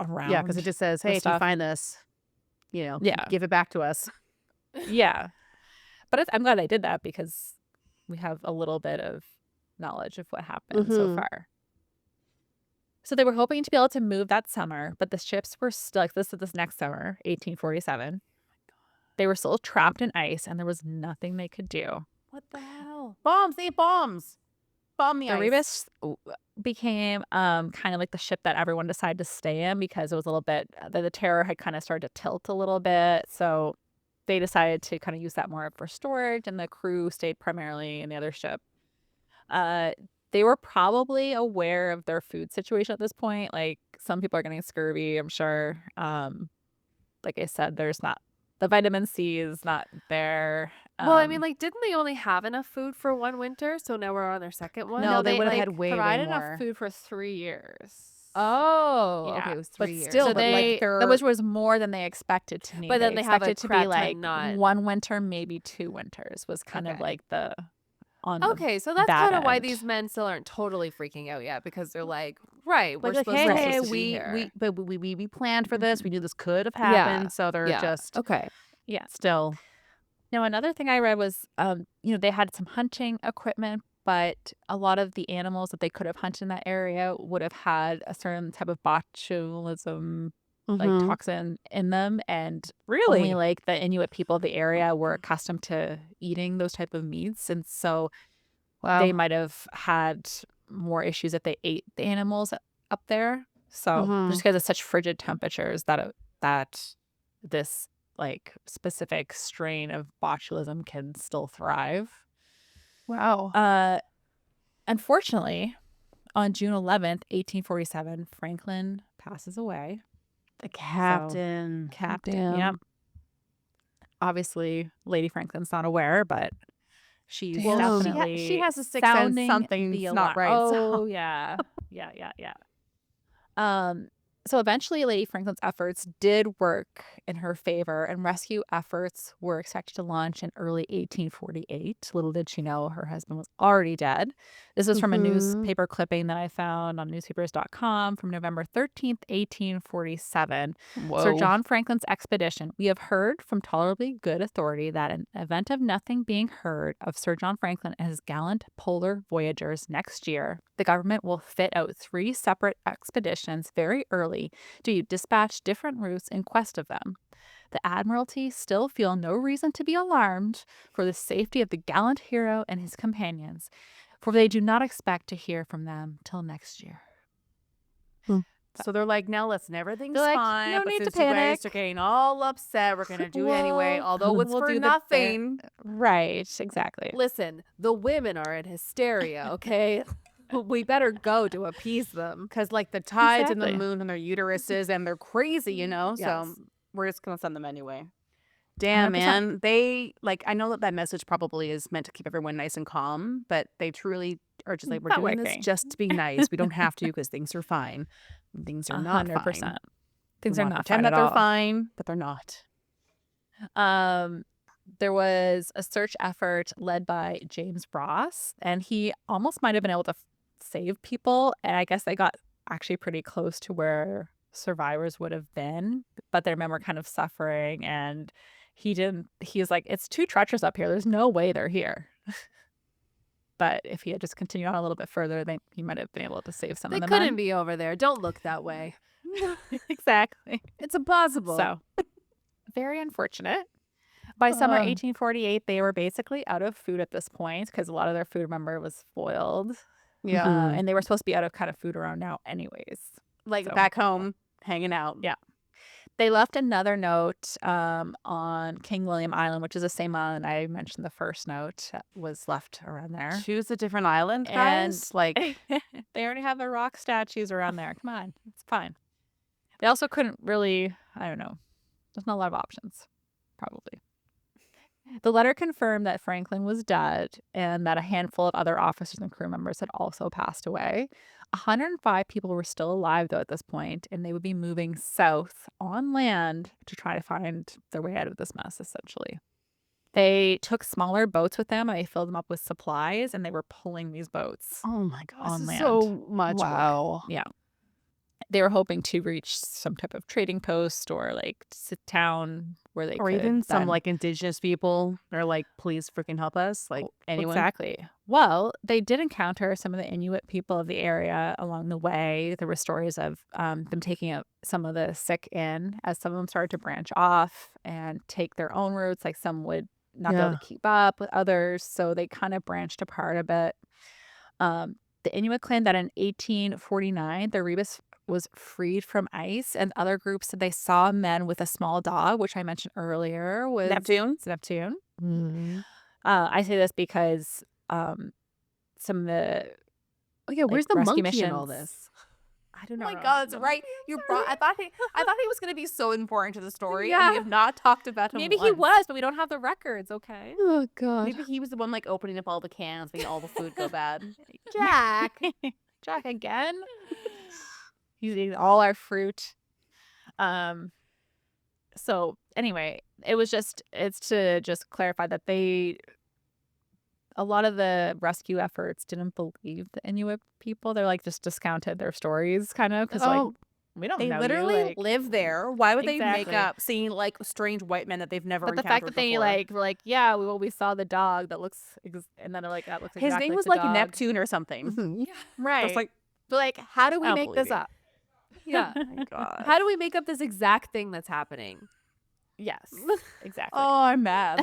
around. Yeah, because it just says, the "Hey, if you stuff. find this, Yeah. give it back to us." Yeah. But I'm glad I did that, because we have a little bit of knowledge of what happened so Mhm. far. So they were hoping to be able to move that summer, but the ships were still, like this next summer, 1847. They were still trapped in ice, and there was nothing they could do. What the hell? Bombs! They have bombs. Bomb the The ice. Rebus became kind of like the ship that everyone decided to stay in, because it was a little bit, the Terror had kind of started to tilt a little bit. So they decided to kind of use that more for storage, and the crew stayed primarily in the other ship. They were probably aware of their food situation at this point. Like, some people are getting scurvy, I'm sure. Like I said, there's not, the vitamin C is not there. Well, I mean, like, didn't they only have enough food for one winter? So now we're on their second one. No, they they would have like, had way provided more. enough food for 3 years. Oh, Yeah, okay, it was but 3 years. still, So but, like, that was more than they expected to need. But then they have a expected to crap be ton like not- 1 winter, maybe 2 winters was kind of Okay. like the on the Okay, so that's bad kind of why end. these men still aren't totally freaking out yet, because they're like, right, we're Like, supposed hey, to hey, be we here. but we planned for this. We knew this could have Yeah, happened, so they're yeah. just Okay. Yeah. still. Now, another thing I read was, they had some hunting equipment, but a lot of the animals that they could have hunted in that area would have had a certain type of botulism, like Mhm. toxin in them, and Really? only like the Inuit people of the area were accustomed to eating those type of meats, and so Wow. they might have had more issues if they ate the animals up there. So Mhm. just because of such frigid temperatures that this like specific strain of botulism can still thrive. Wow. Unfortunately, on June 11th, 1847, Franklin passes away. The captain. Captain. Damn. Yep. Obviously, Lady Franklin's not aware, but she's Damn. Well, definitely she has a sixth sense sounding something's the not alarm. right, Oh, so- yeah. Yeah. So eventually, Lady Franklin's efforts did work in her favor, and rescue efforts were expected to launch in early 1848. Little did she know her husband was already dead. This is from a Mhm. newspaper clipping that I found on newspapers.com from November 13th, 1847. Sir Whoa. John Franklin's expedition. We have heard from tolerably good authority that in event of nothing being heard of Sir John Franklin and his gallant polar voyagers next year, the government will fit out 3 separate expeditions very early to dispatch different routes in quest of them. The Admiralty still feel no reason to be alarmed for the safety of the gallant hero and his companions, for they do not expect to hear from them till next year. So they're like, now listen, They're everything's like, fine, no but need to since you guys are panic. getting all upset, we're gonna do it anyway, We'll although it's we'll for do the nothing. right, exactly. Listen, the women are in hysteria, okay? We better go to appease them. Because like the tides and the Exactly. moon and their uteruses, and they're crazy, So Yes. we're just gonna send them anyway. Damn, 100%. man. They like I know that that message probably is meant to keep everyone nice and calm, but they truly are just like, we're Not doing this working. just to be nice. We don't have to because things are fine. Things are not fine. 100%. We Things are want to not pretend fine that at they're all. fine, but they're not. Um, there was a search effort led by James Ross, and he almost might have been able to save people. And I guess they got actually pretty close to where survivors would have been, but their men were kind of suffering. And he didn't, he was like, it's too treacherous up here. There's no way they're here. But if he had just continued on a little bit further, then he might have been able to save some They of the couldn't men. be over there. Don't look that way. Exactly. It's impossible. So, very unfortunate. By summer 1848, they were basically out of food at this point because a lot of their food, remember, was spoiled. Yeah. Mhm. And they were supposed to be out of kind of food around now anyways. Like So, back home, hanging out. yeah. They left another note on King William Island, which is the same island I mentioned the first note was left around there. Choose a different island, And guys. Like, they already have the rock statues around there. Come on. It's fine. They also couldn't really, I don't know. There's not a lot of options, probably. The letter confirmed that Franklin was dead and that a handful of other officers and crew members had also passed away. 105 people were still alive, though, at this point, and they would be moving south on land to try to find their way out of this mess, essentially. They took smaller boats with them and they filled them up with supplies, and they were pulling these boats oh my god, on this is land. so much work. Wow. Yeah. They were hoping to reach some type of trading post or like sit town where they Or could even some then like indigenous people. They're like, please freaking help us. Like anyone. exactly. Well, they did encounter some of the Inuit people of the area along the way. There were stories of them taking out some of the sick in as some of them started to branch off and take their own routes. Like some would not be able Yeah. to keep up with others, so they kind of branched apart a bit. The Inuit claimed that in 1849, the rebus was freed from ice, and other groups said they saw men with a small dog, which I mentioned earlier was Neptune. Neptune. Mhm. I say this because some of the Oh yeah, where's like the rescue monkey in all missions. this? I don't Oh know. my god, that's No. right. You brought I thought he was gonna be so important to the story. And Yeah. we have not talked about him. Maybe he once. was, but we don't have the records. Okay, Oh god. Maybe he was the one like opening up all the cans, making all the food go bad. Jack. Jack again. He's eating all our fruit. Um. So anyway, it's to just clarify that a lot of the rescue efforts didn't believe the Inuit people. They're like just discounted their stories kind of because like Oh, we don't they know literally you. Like, live there. Why would they make exactly. up seeing like strange white men that they've never But the fact encountered that they before? like were like, yeah, we saw the dog that looks, and then they're like, that looks His exactly name like was the like dog. Neptune or something. Mhm. Right. That's like, But like, how do I we don't make believe this you. up? Yeah. oh my god. How do we make up this exact thing that's happening? Yes, exactly. Oh, I'm mad.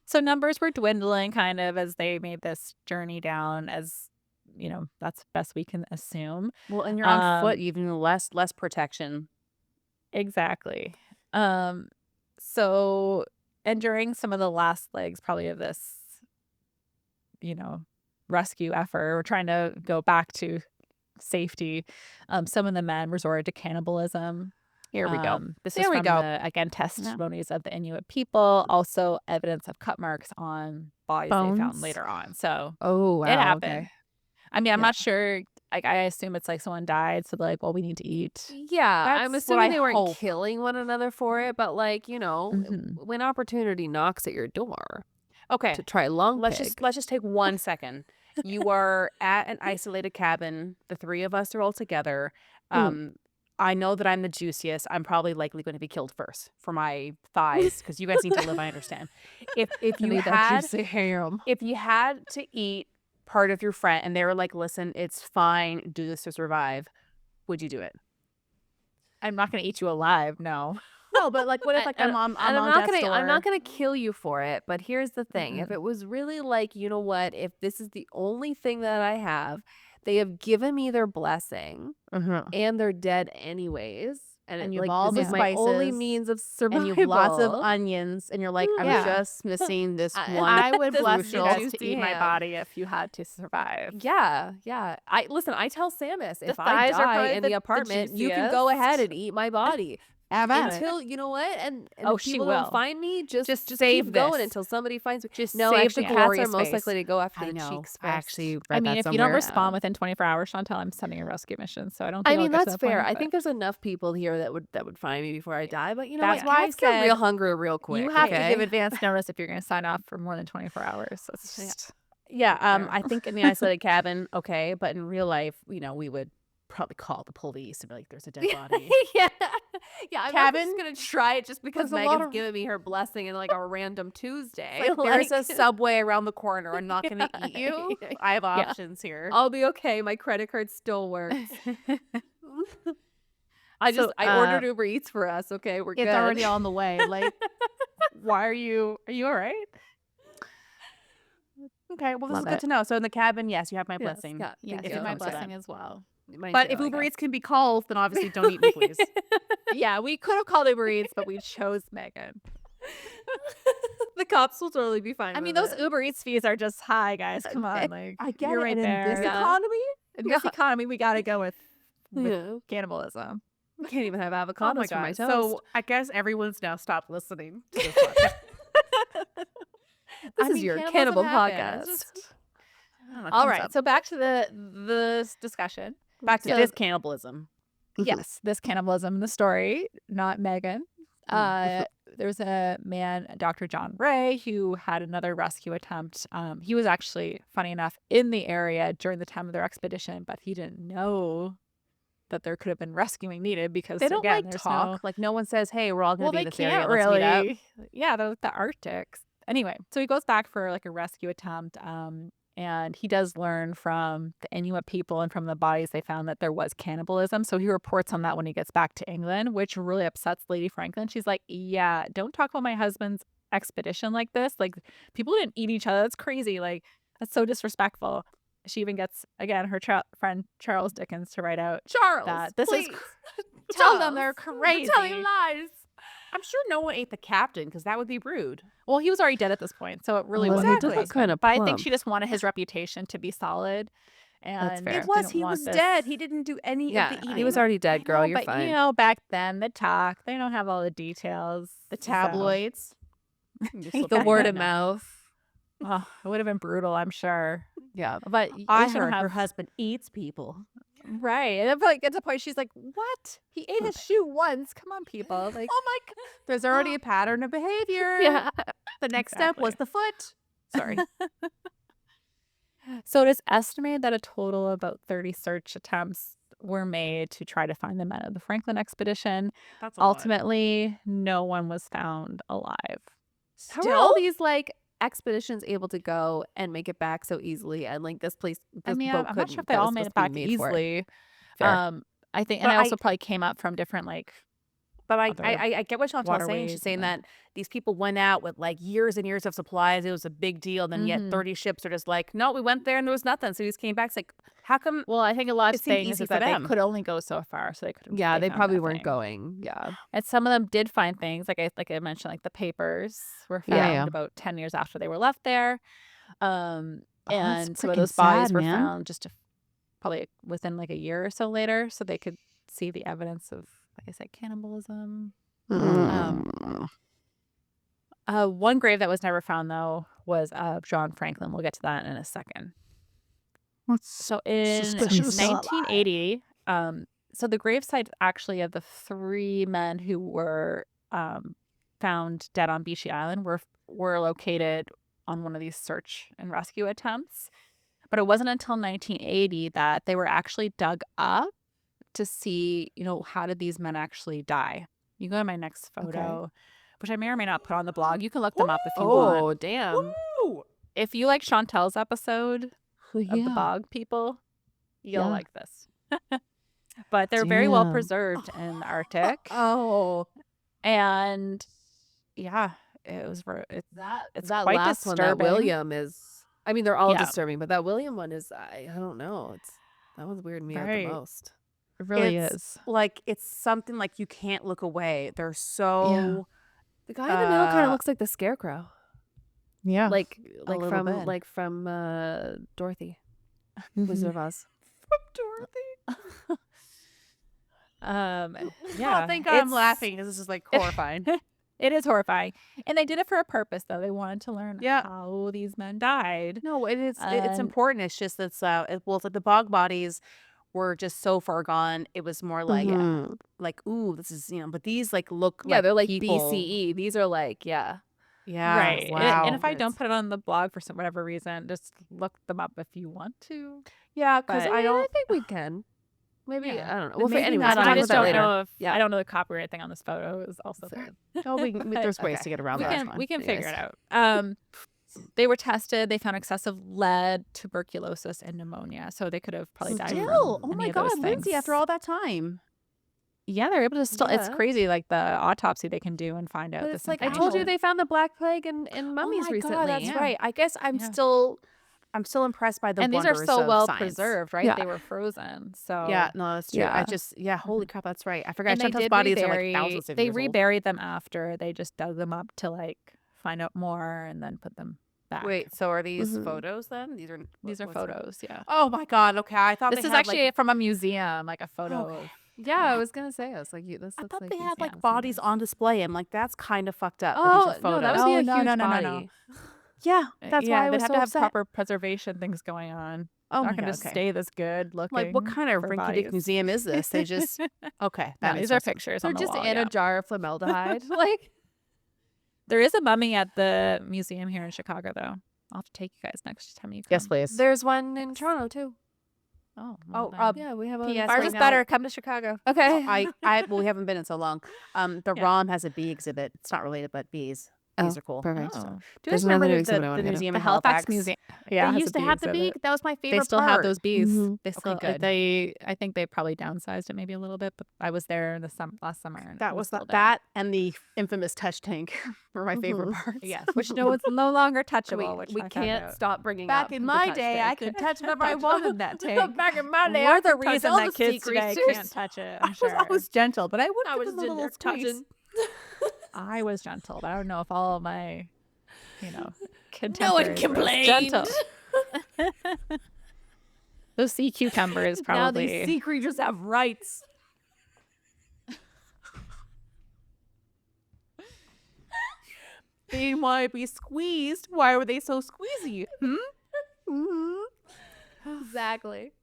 So numbers were dwindling kind of as they made this journey down, as you know, that's best we can assume. Well, and you're on foot, Um, even less protection. exactly. Um, so and during some of the last legs probably of this, you know, rescue effort, we're trying to go back to safety. Some of the men resorted to cannibalism. Here we go. This is There we from go. the, again, testimonies of the Inuit people, also evidence of cut marks on bodies they found Bones. later on. So Oh it wow. happened. Okay. I mean, I'm Yeah. not sure. Like, I assume it's like someone died, so they're like, "Well, we need to eat." Yeah, I'm That's what assuming I they weren't hope. killing one another for it, but, like, Mhm. when opportunity knocks at your door Okay, to try long let's just pig. let's just take 1 second. You are at an isolated cabin. The 3 of us are all together. Mm. Um, I know that I'm the juiciest. I'm probably likely gonna be killed first for my thighs because you guys need to live, I understand. If I you need that had juicy ham. if you had to eat part of your friend and they were like, "Listen, it's fine. Do this to survive," would you do it? I'm not gonna eat you alive, no. No, but, like, what if, And like, and I'm and on death's I'm not door? gonna kill you for it, but here's the thing, if Mm-mm. it was really like, you know what, if this is the only thing that I have, they have given me their blessing, Mhm. and they're dead anyways, and And it you have like, all this the is Yeah. my only spices, means of and you have lots of survival. onions, and you're like, "I'm Yeah. just missing this And one I would this bless you this crucial." guys to juicy eat my ham. body if you had to survive. Yeah, yeah. I tell Samus, The if I thighs are die probably in the the apartment, you can go ahead juiciest. and eat my body. Have at it. Until you know what? And Oh, if she people don't will. find me, Just just keep save going this. until somebody finds me. Just No, save the actually, Yeah. cats are glorious most face. likely to go after I the know. cheeks I actually first. I read mean, that if you don't somewhere. respond Yeah. within 24 hours, Chantel, I'm sending a rescue mission, so I don't I think I'll mean, get to that's that fair. point, I but think there's enough people here that would find me before I die. But you know That's what? yeah. why I Cats get real said hungry real You quick. have to give Okay. advance notice if you're gonna sign off for more than 24 hours. That's Yeah. just yeah, fair. I think in the isolated cabin, okay, but in real life, we would probably call the police and be like, "There's a dead body." Yeah. Yeah, I'm not just Cabin, gonna try it just because there's a lot Megan's of giving me her blessing in like a random it's Tuesday. like, "There's a Subway around the corner. I'm not Yeah, gonna eat you. I have Yeah. options here." I'll be okay. My credit card still works. So, I ordered Uber Eats for us. Okay, we're it's good. already on the way, like, why are you alright? Okay, well, this is Love good it. to know. So in the cabin, yes, you have my Yes. blessing Yeah. Yes, Thank if you it have my you. comes to Yeah. that. blessing as well. Mine But too, if I Uber guess. Eats can be called, then obviously don't eat me, please. Yeah, we could have called Uber Eats, but we chose Megan. The cops will totally be fine I mean, with those it. Uber Eats fees are just high, guys. Come on, I get you're it, right and in this there. Yeah. economy, In this economy, we gotta go with Yeah. cannibalism. I can't even have oh my avocados for my god. toast. So I guess everyone's now stopped listening to this podcast. This I is mean, your cannibalism cannibal happens. podcast. Just I don't know, it All comes right, up. so back to the discussion. Back to So this cannibalism. yes, this cannibalism, the story, not Megan. Uh, there's a man, Dr. John Ray, who had another rescue attempt. He was actually, funny enough, in the area during the time of their expedition, but he didn't know that there could have been rescuing needed because They don't again, like there's talk. no Like no one says, "Hey, we're all going well, to be they in this area. can't Let's meet up." really. Yeah, they're like the Arctic. Anyway, so he goes back for like a rescue attempt. And he does learn from the Inuit people and from the bodies they found that there was cannibalism. So he reports on that when he gets back to England, which really upsets Lady Franklin. She's like, "Yeah, don't talk about my husband's expedition like this. Like, people didn't eat each other. That's crazy. Like, that's so disrespectful." She even gets, again, her friend Charles Dickens to write out Charles, that this please. is tell them they're Charles, crazy. You're telling lies. I'm sure no one ate the captain because that would be rude. Well, he was already dead at this point, so it really Well, wasn't he her did look husband. kinda But I think plump. she just wanted his reputation to be solid, and fair. It was. didn't He want was this. dead. He didn't do any of Yeah, the eating. he was already I dead, girl. know, You're but fine. you know, back then the talk, they don't have all the details. The so- tabloids. The word of mouth. Oh, it would have been brutal, I'm sure. Yeah. But at I least you don't heard her have husband eats people. right. And then, like at the point, she's like, "What? He ate his shoe once? Come on, people!" Like, Oh my god. There's already a pattern of behavior. Yeah. The next step was Exactly. the foot. Sorry. so it is estimated that a total of about 30 search attempts were made to try to find the men of the Franklin expedition. That's a lot. Ultimately, no one was found alive. How are all these like expeditions able to go and make it back so easily? And like this I mean, boat I'm not sure couldn't. if they That all was made supposed it to be back made for it. easily. Fair. I think, But and I also probably came up from different like But other I get what Chantal's saying. waterways She's saying and that these people went out with like years and years of supplies. It was a big deal. Then yet Mhm. 30 ships are just like, no, we went there and there was nothing. So he just came back. It's like, how come? Well, I think a lot It of seemed things easy is for that they them. could only go so far, so they could. Yeah, they found probably weren't nothing. going. Yeah. And some of them did find things, like I mentioned, like the papers were found Yeah. about 10 years after they were left there. that's And some of freaking those bodies sad, were man. found just probably within like a year or so later, so they could see the evidence of, like I said, cannibalism. Mm. One grave that was never found though was John Franklin. We'll get to that in a second. So in suspicious. 1980, so the gravesites actually of the three men who were found dead on Beachy Island were located on one of these search and rescue attempts. But it wasn't until 1980 that they were actually dug up to see, how did these men actually die? You go to my next photo, which I may or may not put on the blog. You can look them up if you want. Oh, damn. Woo! If you like Chantel's episode of the Yeah. bog people, you'll Yeah. like this. But they're very well Damn. preserved in the Arctic. Oh, And yeah, it's That quite last one, that disturbing. William is. I mean, they're all Yeah. disturbing, but that William one is. I don't know. That one's weirding me out the Right. most. It really It's is. like it's something like you can't look away. They're so The guy in the middle kind of looks like the Scarecrow, Yeah. like little from bit. Dorothy, Wizard of Oz. Dorothy. Yeah. Oh, thank God I'm it's- laughing because this is like horrifying. It is horrifying. And they did it for a purpose, though. They wanted to learn Yeah. how these men died. No, it's And- important. It's just it's it's like the bog bodies were just so far gone. It was more like Mhm. ooh, this is but these look Yeah, they're like people. BCE. These are like Yeah. Right. Wow. And if I don't put it on the blog for whatever reason, just look them up if you want to. Yeah, because But- I don't. I think we can. Maybe Yeah. I don't know. Well, Maybe anyway, not we'll on talk I just about don't that later. know if Yeah. I don't know the copyright thing on this photo is also there. Oh, there's ways Okay. to get around we that. can it's we fine. can figure it out. They were tested. They found excessive lead, tuberculosis, and pneumonia. So they could have probably died from Still, oh any my of God, those Lindsay! things. After all that time, Yeah, they're able to still. It's Yeah. crazy, like the autopsy they can do and find out But this it's like I information. told you, they found the Black Plague in mummies oh my recently. God, that's Yeah. right. I guess I'm Yeah. still impressed by the And these are wonders so of well science. preserved, right? Yeah. They were frozen. So Yeah, no, that's true. Yeah. I just holy crap, that's right. I forgot. and they Chantal's did bodies are like rebury. thousands of They years old. reburied them after. They just dug them up to find out more and then put them back. Wait, so are these Mhm. photos then? These are These are what's going- photos. Yeah. Oh my God. Okay, I thought This they is had, actually from a museum, like a photo. Okay. of Yeah, I was gonna say, I was like, this I looks thought like they had museum bodies scenes. on display. I'm like, that's kind of fucked up. but Oh these are no, that photos. would be a no, huge no, no, no, body. no. Yeah, that's yeah, why I they'd was have so to have upset. proper preservation things going on. Oh They're my not going God, to okay. stay this good looking. Like, what kind of for rinky-dink bodies. museum is this? They just okay. No, That these makes are more sense. pictures They're on the just wall. in Yeah. a jar of formaldehyde. Like, There is a mummy at the museum here in Chicago, though. I'll have to take you guys next time you come. Yes, please. there's one in Toronto too. Oh, Oh, well then. Yeah, we have a. P.S. Ours right is now- better. Come to Chicago. Okay. Well, we haven't been in so long. The Yeah. ROM has a bee exhibit. It's not related, but bees. Bees Oh, are cool. perfect. So- Oh. Do you There's guys remember another the, exhibit I the, wanna the go to. museum The in Halifax Halifax? Museum. Yeah, They has used a to bee have the bee. exhibit. That was my favorite They still part. have those bees. Mhm. They still good. I think they probably downsized it maybe a little bit, but I was there last summer. And That it was still that, there. that and the infamous touch tank were my favorite Mhm. parts. Yes, which it's no longer touchable. We, which we I found can't out. stop bringing Back up in the my touch day, I tank. could touch whatever I wanted in that tank. Back in my day, We're I the could touch reason all that the kids sea today creatures. can't touch it. I I'm was sure. always gentle, but I would I give was them a little gentle squeeze. touching. I was gentle, but I don't know if all of my, No one contemporaries were as gentle. complained. Those sea cucumbers Now probably. these sea creatures have rights. They didn't want to be squeezed. Why were they so squeezy? Exactly.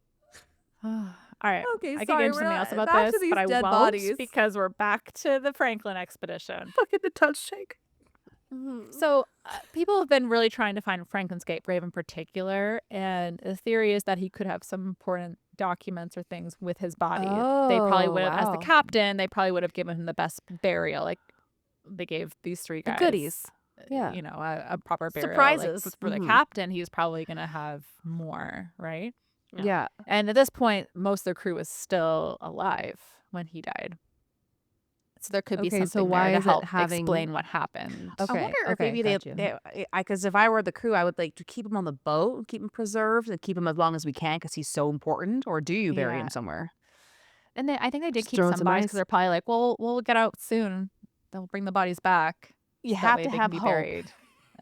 All right. Okay, I could sorry, get into we're something not- else about back to this, these but I dead won't bodies. because we're back to the Franklin expedition. Fucking the touch tank. So people have been really trying to find Franklin's grave in particular, and the theory is that he could have some important documents or things with his body. They probably Oh, would have, as the wow. captain, they probably would have given him the best burial. Like they gave these three The guys, goodies. Yeah. a proper burial. Surprises. Like, for the Mhm. captain, he was probably gonna have more, right? Yeah. And at this point, most of the crew was still alive when he died. So there could be Okay, something so why there to is it help having- explain what happened. Okay. I wonder if okay, maybe got you. because if I were the crew, I would like to keep him on the boat, keep him preserved, and keep him as long as we can because he's so important. Or do you bury Yeah. him somewhere? And I think they did Just keep throw in some some bodies ice. because they're probably like, well, we'll get out soon. They'll bring the bodies back. You so that have way to they have can be hope. buried.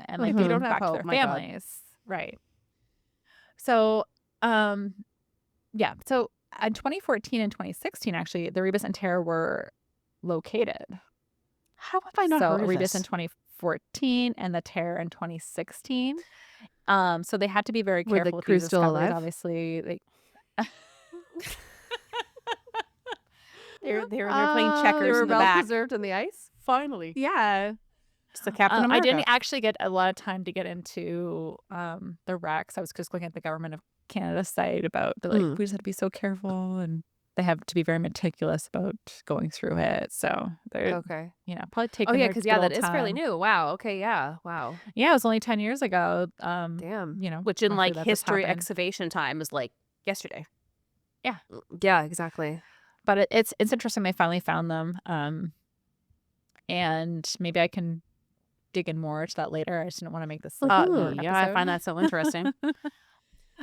And If give you don't them have back to hope, their my God. families. Right. So, yeah. So in 2014 and 2016, actually, the Rebus and Terror were located. How have I not so heard of Rebus this? in 2014 and the Terror in 2016. So they had to be very Were the careful with crew these still discoveries. alive? Obviously, They're playing They checkers were in the well back. preserved in the ice? Finally, yeah. it's the Captain I didn't America. actually get a lot of time to get into the wrecks. I was just looking at the Government of Canada site about they're like, we just have to be so careful, and they have to be very meticulous about going through it. So they're Okay. probably Oh, taking yeah, their because good that old is fairly time. new. Wow, okay, yeah, wow. Yeah, it was only 10 years ago. Damn. Which in roughly like that this history happened. excavation time is like yesterday. Yeah, exactly. But it's interesting they finally found them. And maybe I can dig in more to that later. I just didn't want to make this like, a long Yeah, I episode. find that so interesting.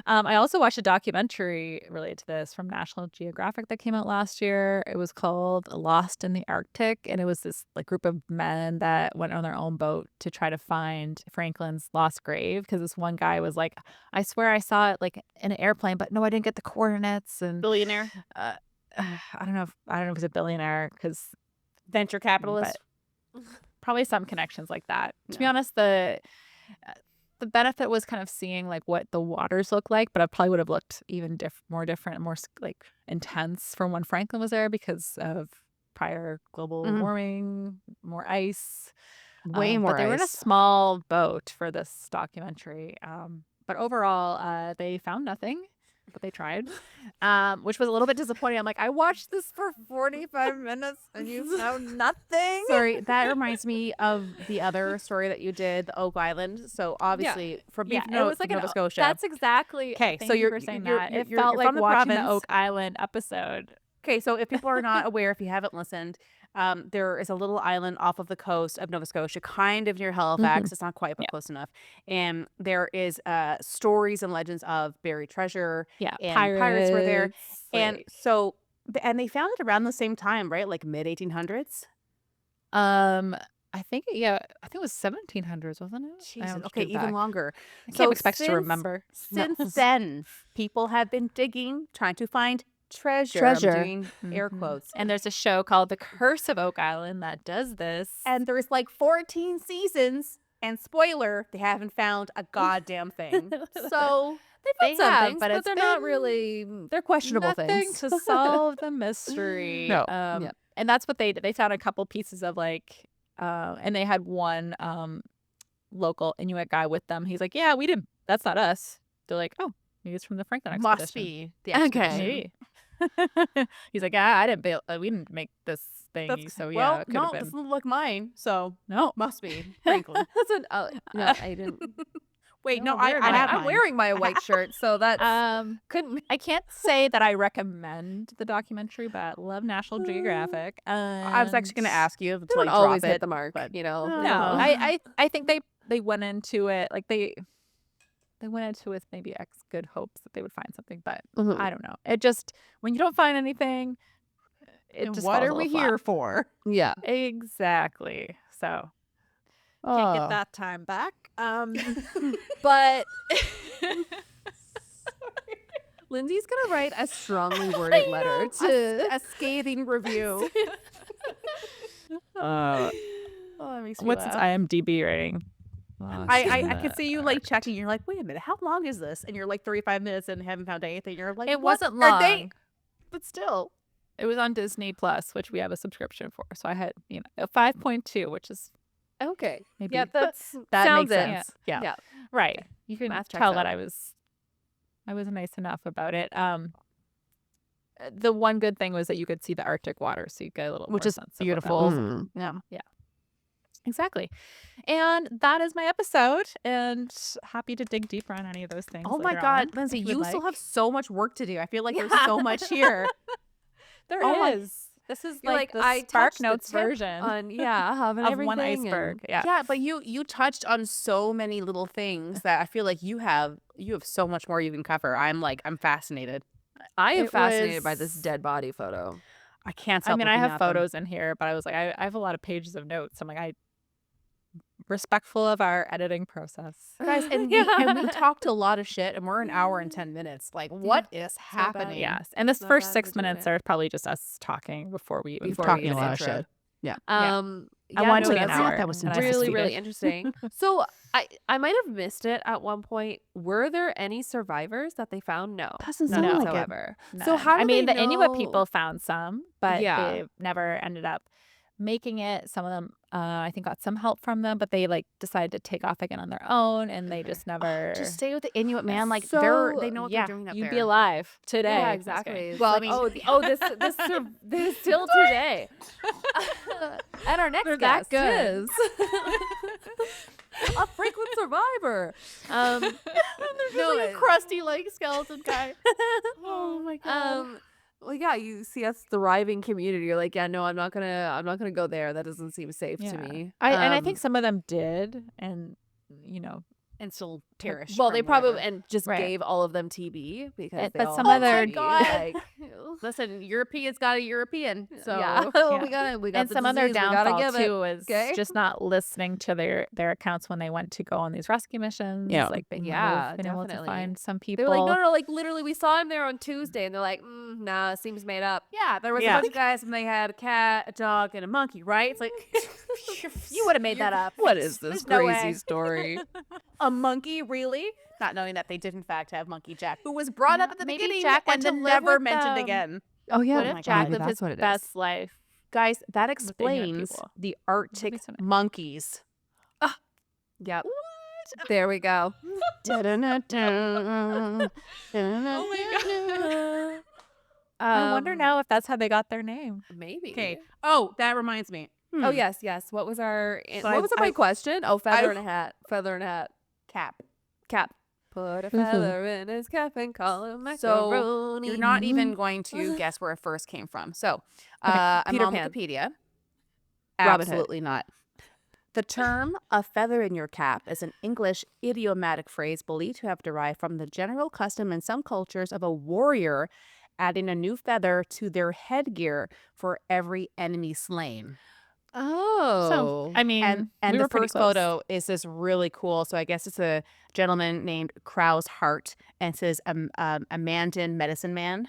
I also watched a documentary related to this from National Geographic that came out last year. It was called Lost in the Arctic, and it was this like group of men that went on their own boat to try to find Franklin's lost grave, because this one guy was like, I swear I saw it like in an airplane, but no, I didn't get the coordinates. And Billionaire, I don't know if he's a billionaire, because venture capitalist. probably some connections like that. To be Yeah. honest, the benefit was kind of seeing like what the waters look like, but I probably would have looked even more different, more like intense from when Franklin was there because of prior global Mhm. warming, more ice. Way more But they were in a ice. small boat for this documentary. But overall, they found nothing, but they tried, which was a little bit disappointing. I'm like, I watched this for 45 minutes and you found nothing. Sorry, that reminds me of the other story that you did, the Oak Island. So obviously, from being it was like Nova Scotia. That's exactly. 'Kay, Thank so you you're- for saying you're- that. you're- It you're felt like from the watching the province. Oak Island episode. Okay, so if people are not aware, if you haven't listened, there is a little island off of the coast of Nova Scotia, kind of near Halifax. It's not quite, but Yeah. close enough. And there is stories and legends of buried treasure. Yeah, And pirates were there. And like- so, and they found it around the same time, right? Like mid 1800s. I think it was 1700s, wasn't it? Jesus. I'll Okay, dig even back. longer. I can't So expect to remember. Since then, people have been digging, trying to find treasure. Treasure. I'm doing air Mhm. quotes. And there's a show called The Curse of Oak Island that does this. And there's like 14 seasons. And spoiler, they haven't found a goddamn thing. So They some have, things, but it's they're not been really they're questionable nothing things. to solve the mystery. No. Yeah. And that's what they did. They found a couple pieces of like, and they had one local Inuit guy with them. He's like, yeah, we didn't. That's not us. They're like, oh, maybe it's from the Franklin expedition. must be the Okay. expedition. Maybe. He's like, yeah, I didn't build. We didn't make this thing. So yeah, well, it could no, have been. doesn't look mine. So No. must be Franklin. That's an no, I didn't. Wait, No, no, I weird. have I'm mine. wearing my white shirt, so that's Couldn't. I can't say that I recommend the documentary, but I love National Geographic. I was actually going to ask you to they don't like always drop hit it. the mark, but- you know. No. No, Oh. I think they went into it like they went into it with maybe good hopes that they would find something, but Mhm. I don't know. It just when you don't find anything, it And just what falls are a we little here flat. for? Yeah. Exactly. So Oh. can't get that time back. But Lindsay's gonna write a strongly worded letter to a scathing review. uh, Oh, that makes me what's its laugh. IMDb rating? I could see you like checking. You're like, wait a minute, how long is this? And you're like 35 minutes and haven't found anything. You're like, It what wasn't are they- long. But still, It was on Disney Plus, which we have a subscription for. So I had, a 5.2, which is Okay. maybe Yeah, that's that sounds makes it. sense. Yeah. Yeah. right. You can Math checks tell that out. I was nice enough about it. The one good thing was that you could see the Arctic water, so you get a little Which more is sense of what that beautiful. was. Mm. Yeah. Exactly. And that is my episode, and happy to dig deeper on any of those things. Oh my later God, on, Lindsay, if you you would still like. have so much work to do. I feel like there's so much here. There Oh my- is. This is You're like, the I Spark touched the Notes tip version on of of one iceberg. Yeah. Yeah, but you touched on so many little things that I feel like you have so much more you can cover. I'm fascinated. I am It fascinated by this was- dead body photo. I can't I stop. mean, I looking have at them. photos in here, but I was like, I have a lot of pages of notes. I'm like, respectful of our editing process. Guys, and we talked a lot of shit, and we're an hour and 10 minutes. Like, what is not bad. happening? Yes. And this Not first bad 6 for doing minutes it. are probably just us talking before we We've before talking we a get lot of intro. shit. Yeah. I Yeah, want no, to be an that's hour. That was and I have to really, speak really it. interesting. So I might have missed it at one point. Were there any survivors that they found? No, Doesn't none sound like it. whatsoever. So None. how I do mean, they the Inuit know? people found some, but Yeah. they never ended up making it. Some of them, I think, got some help from them, but they like decided to take off again on their own, and they just never. Just stay with the Inuit, man. Like So, they know what yeah, they're doing up you'd there. be alive today. Yeah, Just kidding. exactly. It's Well, I like, mean- this still today. And our next They're that guest good. is a frequent survivor. No, a crusty like skeleton guy. oh my god. Well, yeah, you see us thriving community. You're like, yeah, no, I'm not gonna go there. That doesn't seem safe to me. I think some of them did, and And still perish. well, they from probably whatever. and just Right. gave all of them TB because they but all some had other- TB, God. like, Listen, Europeans got a European. So yeah, Yeah. we got and the some other disease, we gotta downfall give it. too was okay? just not listening to their accounts when they went to go on these rescue missions. Yeah. Like they might Yeah, have been able to definitely. find some They people. were like, no, like literally, we saw him there on Tuesday, and they're like, nah, it seems made up. Yeah, there was Yeah. a bunch of guys and they had a cat, a dog, and a monkey, right? It's like you would have made that up. What is this There's no crazy way. story? A monkey, really? Not knowing that they did in fact have Monkey Jack, who was brought up at the Maybe beginning Jack went and to then live never with mentioned them. again. Oh yeah, What my if God. Jack maybe lived that's his what it is. best life? Guys, that Inuit explains people. the Arctic Maybe so. monkeys. Yep. There we go. Oh I wonder now if that's how they got their name. Maybe. Okay. Oh, that reminds me. Oh yes, yes. What was our So what was my I- question? Oh, feather I- and a hat. Feather and a hat. Cap. Cap. Put a feather in his cap and call him So macaroni. you're not even going to guess where it first came from. So Okay, I'm Peter on Pan. Wikipedia. Robin Hood. Absolutely not. The term "a feather in your cap" is an English idiomatic phrase believed to have derived from the general custom in some cultures of a warrior adding a new feather to their headgear for every enemy slain. Oh. I mean, And we the were pretty first close. photo is this really cool. So I guess it's a gentleman named Krause Hart, and it says a Mandan medicine man.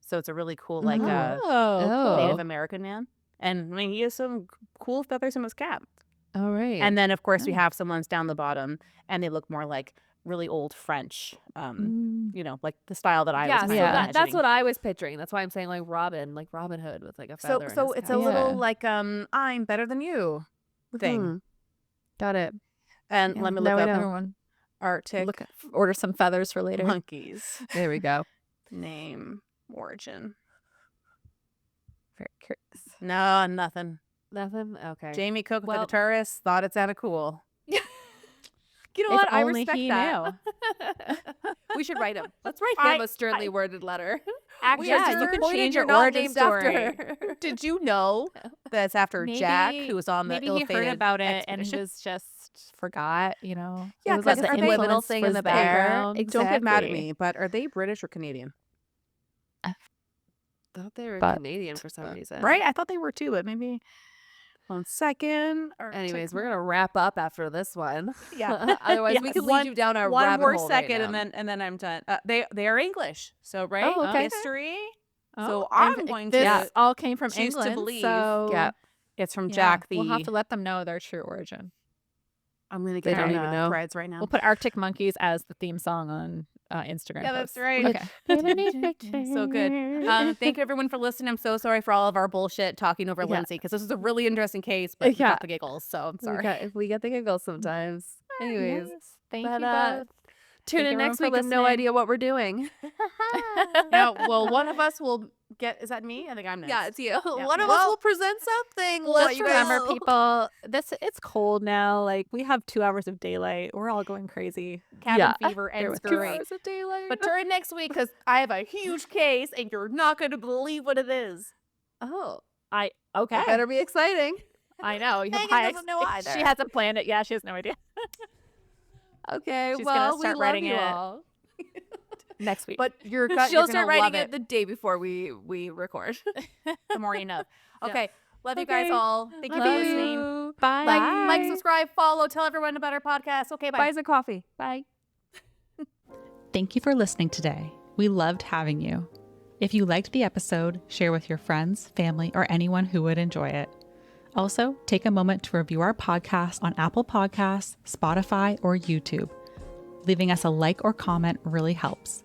So it's a really cool like Oh. Native American man, and I mean he has some cool feathers in his cap. All right. And then of course we Yeah. have some ones down the bottom, and they look more like really old French, like the style that I yeah, was so kind of that's imagining. what I was picturing. That's why I'm saying like Robin Hood with like a feather. in So his it's cap. a little Yeah. like I'm better than you thing. Mhm. Got it. And Yeah, let me now look we up know. Everyone Arctic order some feathers for later. monkeys There we go. name origin. Very curious. No, nothing. Nothing. Okay. Jamie Cook, Well- the guitarist, thought it sounded cool. You know If what? I only respect he that. we should write him. Let's write him a sternly worded letter. Actually, Yeah, you're you can disappointed change you're your not origin named story. after. Did you know that it's after Jack, Maybe- who was on the Maybe he heard ill-fated about it and expedition? was just forgot, Yeah, It was 'cause like the are they- Subliminal influence thing in was the there. background. Don't get mad at Exactly. me, but are they British or Canadian? Thought they were But- Canadian for some reason. Right? I thought they were too, but maybe 1 second. Anyways, we're gonna wrap up after this one. Yeah. Otherwise, we Yes. could lead you down our one rabbit more hole second, right now. and then I'm done. They are English, so right Oh, okay. history. Oh, So and I'm going this to all came from choose to England, believe. so Yeah, it's from yeah, Jack. we'll have to let them know their true origin. I'm gonna They get don't on even know. threads right now. We'll put Arctic Monkeys as the theme song on Instagram. Yeah, that's posts. right. Okay. So good. Thank you everyone for listening. I'm so sorry for all of our bullshit talking over Yeah. Lindsay, because this is a really interesting case, but we Yeah. got the giggles, so I'm sorry. We get the giggles sometimes. Anyways, Yes. Thank but, you both. tune Thank in you next everyone week for with no listening. idea what we're doing. Now, well, one of us will get. Is that me? I think I'm next. Yeah, it's you. Yeah. One of us Well, will present something. Let's You guys remember, know. people. It's cold now. Like we have 2 hours of daylight. We're all going crazy. Cabin Yeah. fever There and was 2 scurry. hours of daylight. But turn next week, because I have a huge case, and you're not going to believe what it is. Oh, Okay. it better be exciting. I know. You have Megan high doesn't know either. She hasn't planned it. Yeah, she has no idea. Okay, She's gonna well, we start love writing you it. all. Next week. But you're She'll you're start gonna writing love it the day before we record. the more you know. Yeah. Okay. Love you guys Okay. all. Thank you for Love listening. you. Bye. Like, subscribe, follow, tell everyone about our podcast. Okay, bye. Buy some coffee. Bye. Thank you for listening today. We loved having you. If you liked the episode, share with your friends, family, or anyone who would enjoy it. Also, take a moment to review our podcast on Apple Podcasts, Spotify, or YouTube. Leaving us a like or comment really helps.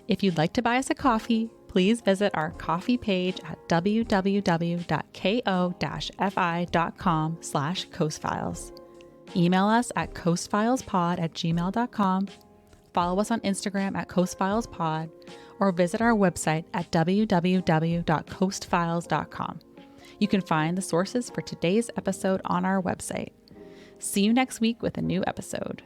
If you'd like to buy us a coffee, please visit our coffee page at www.ko-fi.com/coastfiles. Email us at coastfilespod@gmail.com, follow us on Instagram at coastfilespod, or visit our website at www.coastfiles.com. You can find the sources for today's episode on our website. See you next week with a new episode.